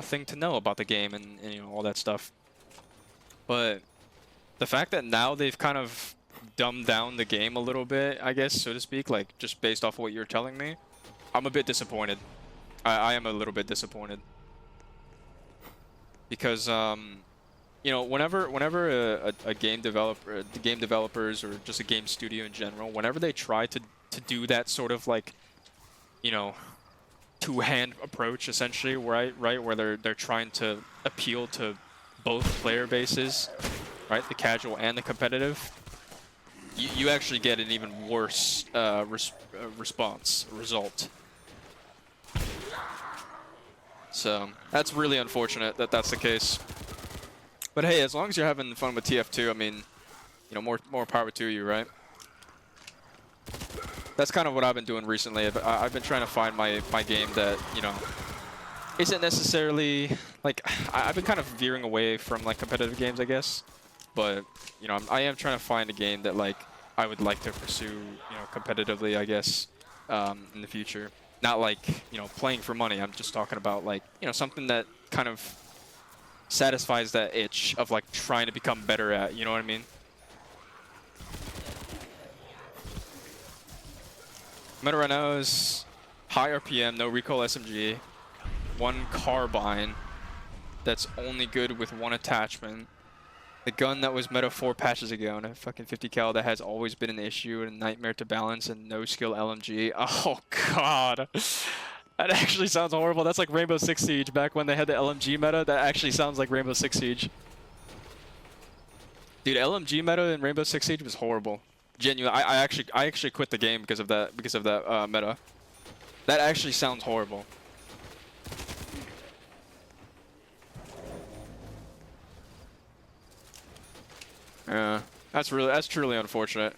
thing to know about the game and, you know, all that stuff. But the fact that now they've kind of dumbed down the game a little bit, I guess, so to speak, like, just based off of what you're telling me, I'm a bit disappointed. I am a little bit disappointed. Because, you know, whenever a game developer, the game developers, or just a game studio in general, whenever they try to do that sort of, like, you know, two-hand approach, essentially, right, where they're trying to appeal to both player bases, right, the casual and the competitive, you actually get an even worse result. So that's really unfortunate that that's the case. But hey, as long as you're having fun with TF2, I mean, you know, more power to you, right? That's kind of what I've been doing recently. I've been trying to find my game that, you know, isn't necessarily like I've been kind of veering away from like competitive games, I guess. But you know, I am trying to find a game that like I would like to pursue, you know, competitively, I guess, in the future. Not like, you know, playing for money. I'm just talking about like, you know, something that kind of satisfies that itch of like trying to become better at, you know what I mean? Meta right now is high RPM, no recoil SMG, one carbine that's only good with one attachment. The gun that was meta 4 patches ago, and a fucking 50 cal that has always been an issue and a nightmare to balance, and no skill LMG. Oh god, that actually sounds horrible. That's like Rainbow Six Siege back when they had the LMG meta. That actually sounds like Rainbow Six Siege. Dude, LMG meta in Rainbow Six Siege was horrible. Genuine. I actually quit the game because of that meta. That actually sounds horrible. Yeah, that's truly unfortunate.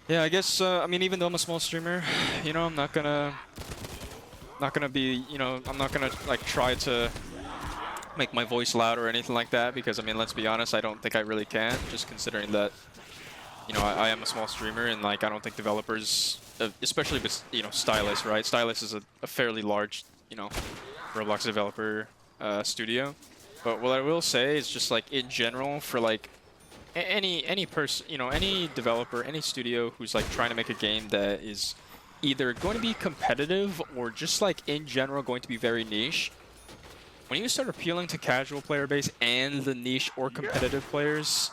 Yeah, I guess I mean, even though I'm a small streamer, you know, I'm not gonna be, you know, I'm not gonna like try to make my voice loud or anything like that, because I mean, let's be honest, I don't think I really can, just considering that, you know, I am a small streamer, and like I don't think developers, especially with, you know, Stylus, right? Stylus is a fairly large, you know, Roblox developer studio. But what I will say is just like in general, for like any person, you know, any developer, any studio who's like trying to make a game that is either going to be competitive or just like in general going to be very niche, when you start appealing to casual player base and the niche or competitive players,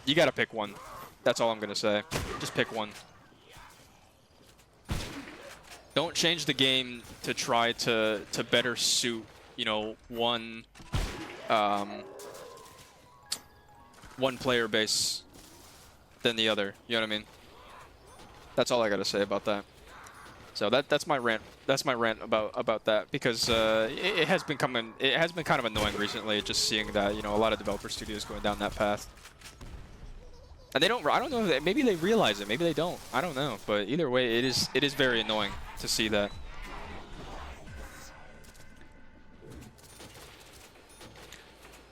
you gotta pick one. That's all I'm gonna say. Just pick one. Don't change the game to try to better suit, you know, one player base than the other. You know what I mean? That's all I gotta say about that. So that's my rant. That's my rant about that because it has been kind of annoying recently, just seeing that, you know, a lot of developer studios going down that path. And they don't. I don't know. Maybe they realize it. Maybe they don't. I don't know. But either way, it is very annoying to see that.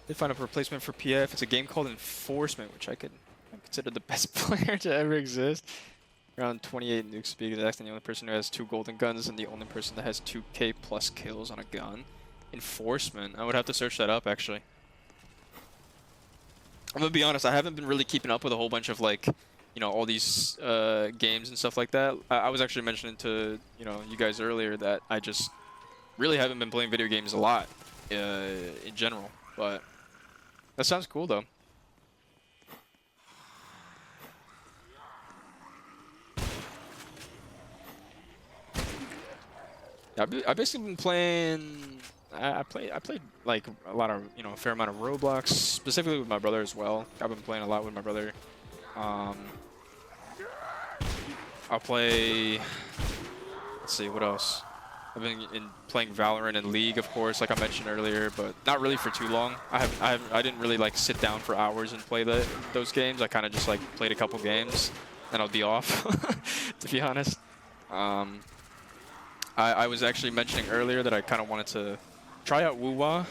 They find a replacement for PF. It's a game called Enforcement, which I consider the best player to ever exist. Around 28 nuke speed, exact, and the only person who has 2 golden guns, and the only person that has 2k plus kills on a gun. Enforcement. I would have to search that up, actually. I'm gonna be honest, I haven't been really keeping up with a whole bunch of, like, you know, all these games and stuff like that. I was actually mentioning to, you know, you guys earlier that I just really haven't been playing video games a lot in general. But that sounds cool, though. Yeah, I've basically been playing. I played like a lot of, you know, a fair amount of Roblox, specifically with my brother as well. I've been playing a lot with my brother. I'll play. Let's see, what else? I've been playing Valorant and League, of course, like I mentioned earlier, but not really for too long. I didn't really like sit down for hours and play those games. I kind of just like played a couple games, and I'll be off, to be honest. I was actually mentioning earlier that I kind of wanted to try out Woo-Wah,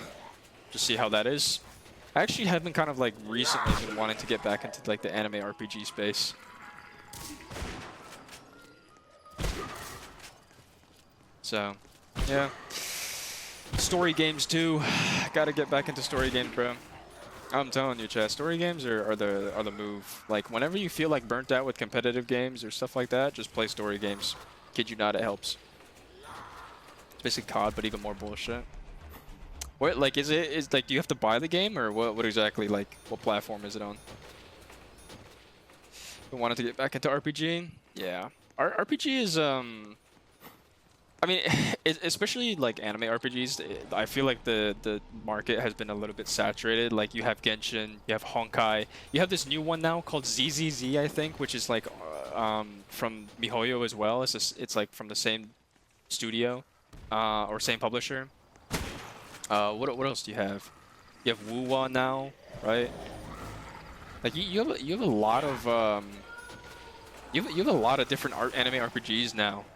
just see how that is. I actually have been kind of like recently been wanting to get back into like the anime RPG space. So, yeah. Story games too. Gotta get back into story games, bro. I'm telling you, chat, story games are the move. Like, whenever you feel like burnt out with competitive games or stuff like that, just play story games. Kid you not, it helps. It's basically COD, but even more bullshit. What, like, is like, do you have to buy the game, or what exactly, like, what platform is it on? We wanted to get back into RPG? Yeah. RPG is, I mean, especially like anime RPGs, I feel like the market has been a little bit saturated. Like, you have Genshin, you have Honkai, you have this new one now called ZZZ, I think, which is like from MiHoYo as well. It's like from the same studio or same publisher. What else do you have? You have Woo-Wah now, right? Like you have a lot of you have a lot of different anime RPGs now.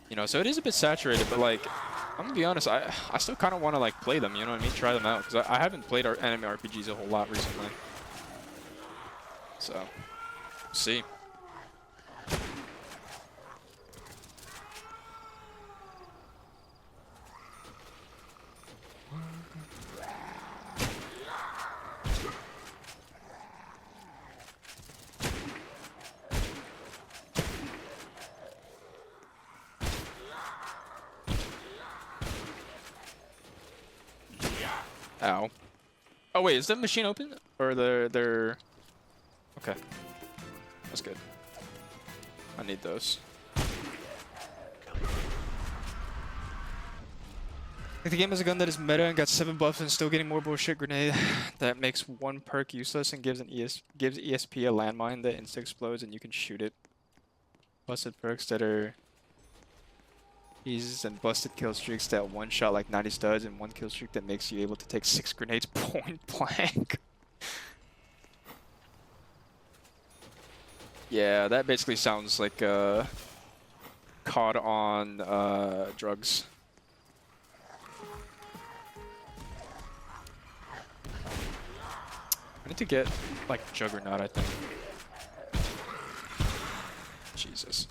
You know, so it is a bit saturated, but like, I'm gonna be honest, I still kind of want to like play them, you know what I mean? Try them out, because I haven't played our anime RPGs a whole lot recently. So, we'll see. Ow. Oh wait, is the machine open? Or they're... Okay. That's good. I need those. Like, the game has a gun that is meta and got 7 buffs and still getting more bullshit grenade that makes one perk useless and gives ESP a landmine that insta explodes and you can shoot it. Busted perks that are eases and busted kill streaks that one shot like 90 studs and one kill streak that makes you able to take 6 grenades point blank. Yeah, that basically sounds like COD on drugs. I need to get like Juggernaut, I think. Jesus.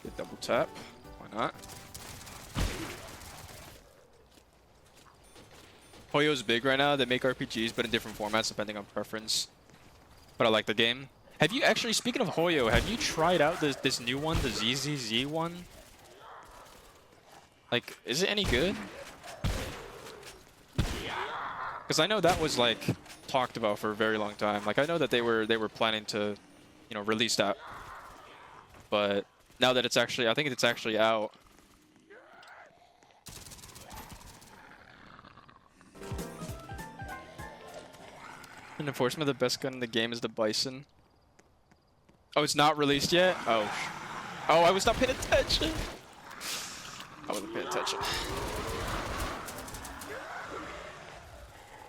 Get double tap. Why not? Hoyo's big right now. They make RPGs, but in different formats depending on preference. But I like the game. Have you actually, speaking of Hoyo, have you tried out this new one, the ZZZ one? Like, is it any good? Because I know that was like talked about for a very long time. Like, I know that they were planning to, you know, release that. But now that it's actually, I think it's actually out. An enforcement, the best gun in the game is the Bison. Oh, it's not released yet? Oh. Oh, I was not paying attention. I wasn't paying attention.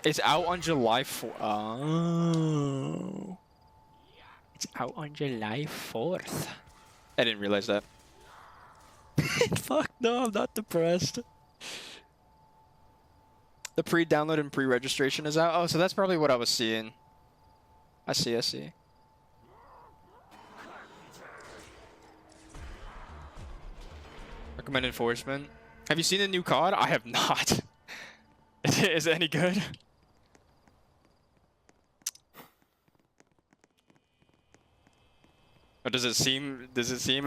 It's out on July 4th. Oh. It's out on July 4th. I didn't realize that. Fuck no, I'm not depressed. The pre-download and pre-registration is out. Oh, so that's probably what I was seeing. I see. Recommend enforcement. Have you seen the new COD? I have not. Is it any good? Or does it seem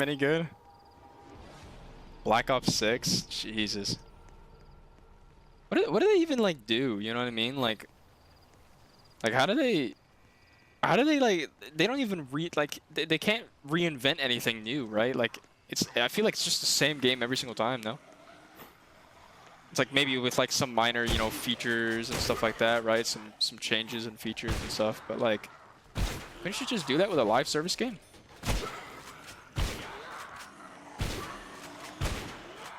any good? Black Ops 6? Jesus. What do they even like do? You know what I mean? Like how do they like, they don't even they can't reinvent anything new, right? Like I feel like it's just the same game every single time, no? It's like maybe with like some minor, you know, features and stuff like that, right? Some changes and features and stuff, but like, couldn't you just do that with a live service game?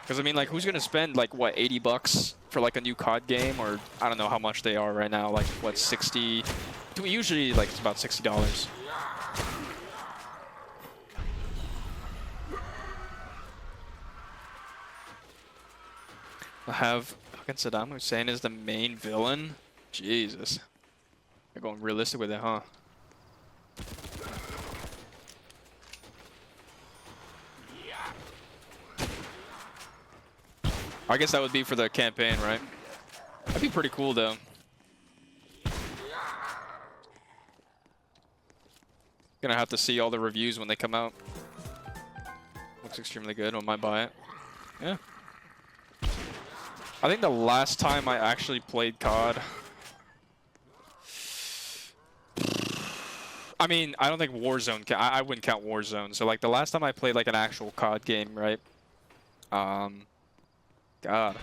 Because I mean, like, who's gonna spend like what, $80 for like a new COD game, or I don't know how much they are right now, like what, 60? Usually like it's about $60. I have fucking Saddam Hussein as the main villain. Jesus, they're going realistic with it, huh? I guess that would be for the campaign, right? That'd be pretty cool, though. Gonna have to see all the reviews when they come out. Looks extremely good. I might buy it. Yeah. I think the last time I actually played COD, I mean, I don't think Warzone. I wouldn't count Warzone. So like the last time I played like an actual COD game, right? God.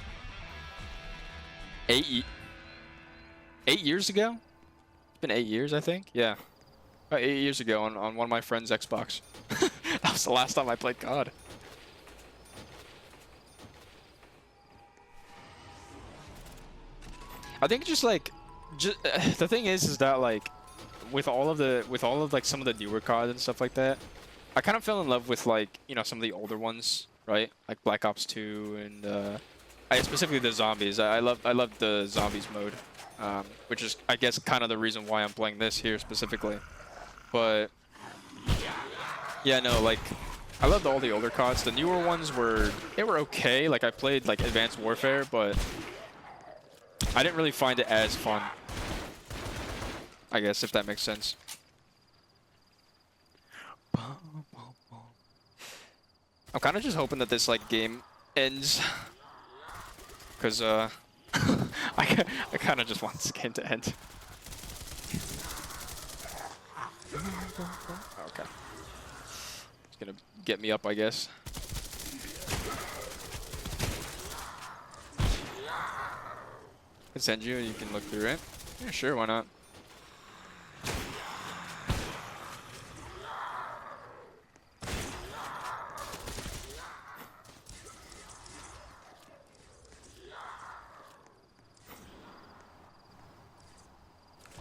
8 years ago? It's been 8 years, I think. Yeah. About 8 years ago on one of my friend's Xbox. That was the last time I played COD. I think just like, the thing is that like, with all of like some of the newer COD and stuff like that, I kind of fell in love with like, you know, some of the older ones, right? Like Black Ops 2 and specifically the zombies. I love the zombies mode, which is I guess kind of the reason why I'm playing this here specifically. But yeah, no, like I loved all the older CODs. The newer ones were okay. Like I played like Advanced Warfare, but I didn't really find it as fun, I guess, if that makes sense. I'm kind of just hoping that this like game ends, because I kind of just want this game to end. Okay. It's gonna get me up, I guess. I can send you and you can look through it. Yeah, sure, why not?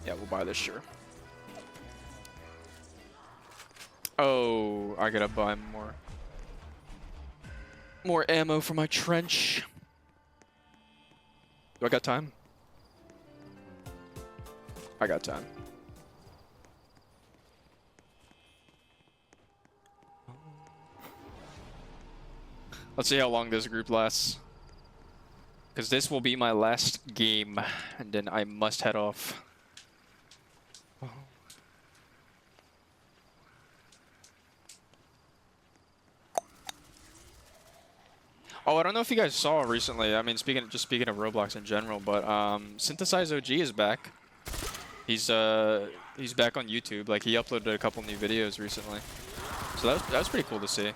Yeah, we'll buy this, sure. Oh, I gotta buy more ammo for my trench. Do I got time? I got time. Let's see how long this group lasts. Because this will be my last game, and then I must head off. Oh, I don't know if you guys saw recently. I mean, speaking of Roblox in general, but Synthesize OG is back. He's back on YouTube. Like he uploaded a couple new videos recently, so that was pretty cool to see.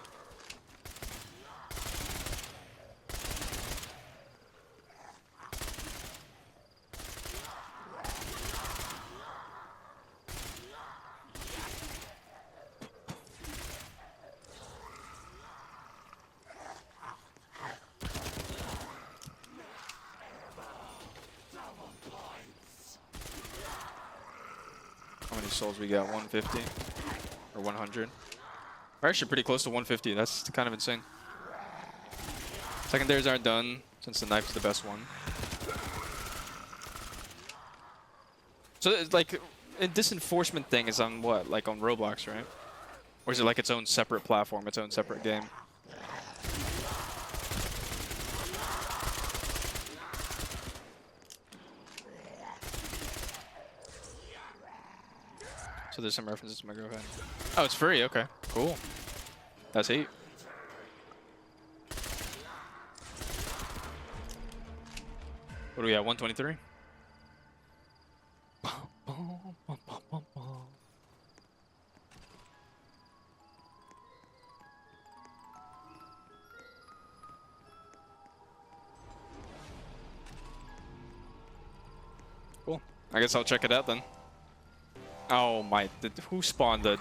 many souls we got. 150 or 100. We're actually pretty close to 150. That's kind of insane. Secondaries aren't done since the knife is the best one. So it's like this enforcement thing is on what? Like on Roblox, right? Or is it like its own separate platform, its own separate game? So there's some references to my girlfriend. Oh, it's free. Okay, cool. That's heat. What do we have? 123. Cool. I guess I'll check it out then. Oh my! Who spawned the?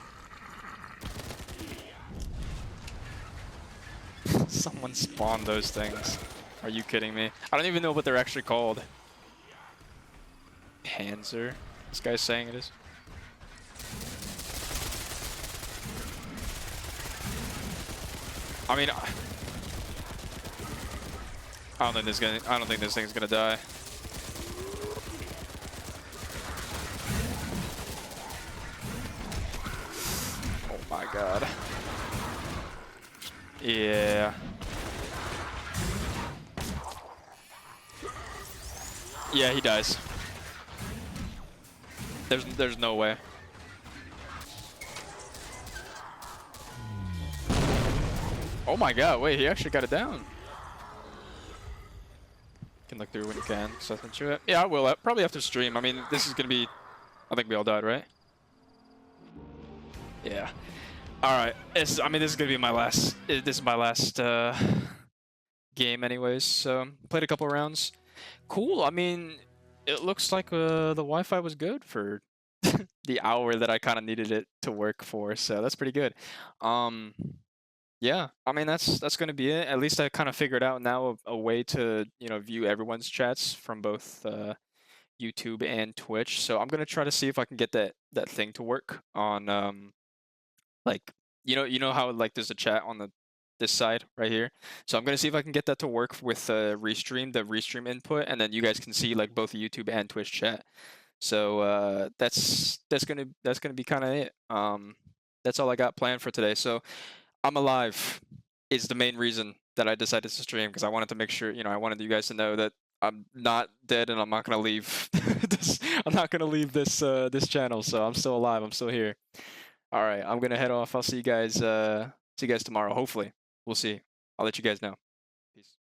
Someone spawned those things. Are you kidding me? I don't even know what they're actually called. Panzer? This guy's saying it is. I mean, I don't think this thing's gonna die. Oh my god. Yeah. Yeah, he dies. There's no way. Oh my god, wait, he actually got it down. Can look through when you can. Something to it. Yeah, I will. Probably after stream. I mean, this is gonna be. I think we all died, right? Yeah. All right. I mean, this is gonna be my last. This is my last game, anyways. So played a couple rounds. Cool. I mean, it looks like the Wi-Fi was good for the hour that I kind of needed it to work for. So that's pretty good. Yeah, I mean that's gonna be it. At least I kind of figured out now a way to view everyone's chats from both YouTube and Twitch. So I'm gonna try to see if I can get that thing to work on like how like there's a chat on this side right here. So I'm gonna see if I can get that to work with the restream input, and then you guys can see like both YouTube and Twitch chat. So that's gonna be kind of it. That's all I got planned for today. So I'm alive is the main reason that I decided to stream, because I wanted to make sure, I wanted you guys to know that I'm not dead and I'm not gonna leave I'm not gonna leave this channel. So I'm still alive. I'm still here. All right, I'm gonna head off. I'll see you guys tomorrow. Hopefully, we'll see. I'll let you guys know. Peace.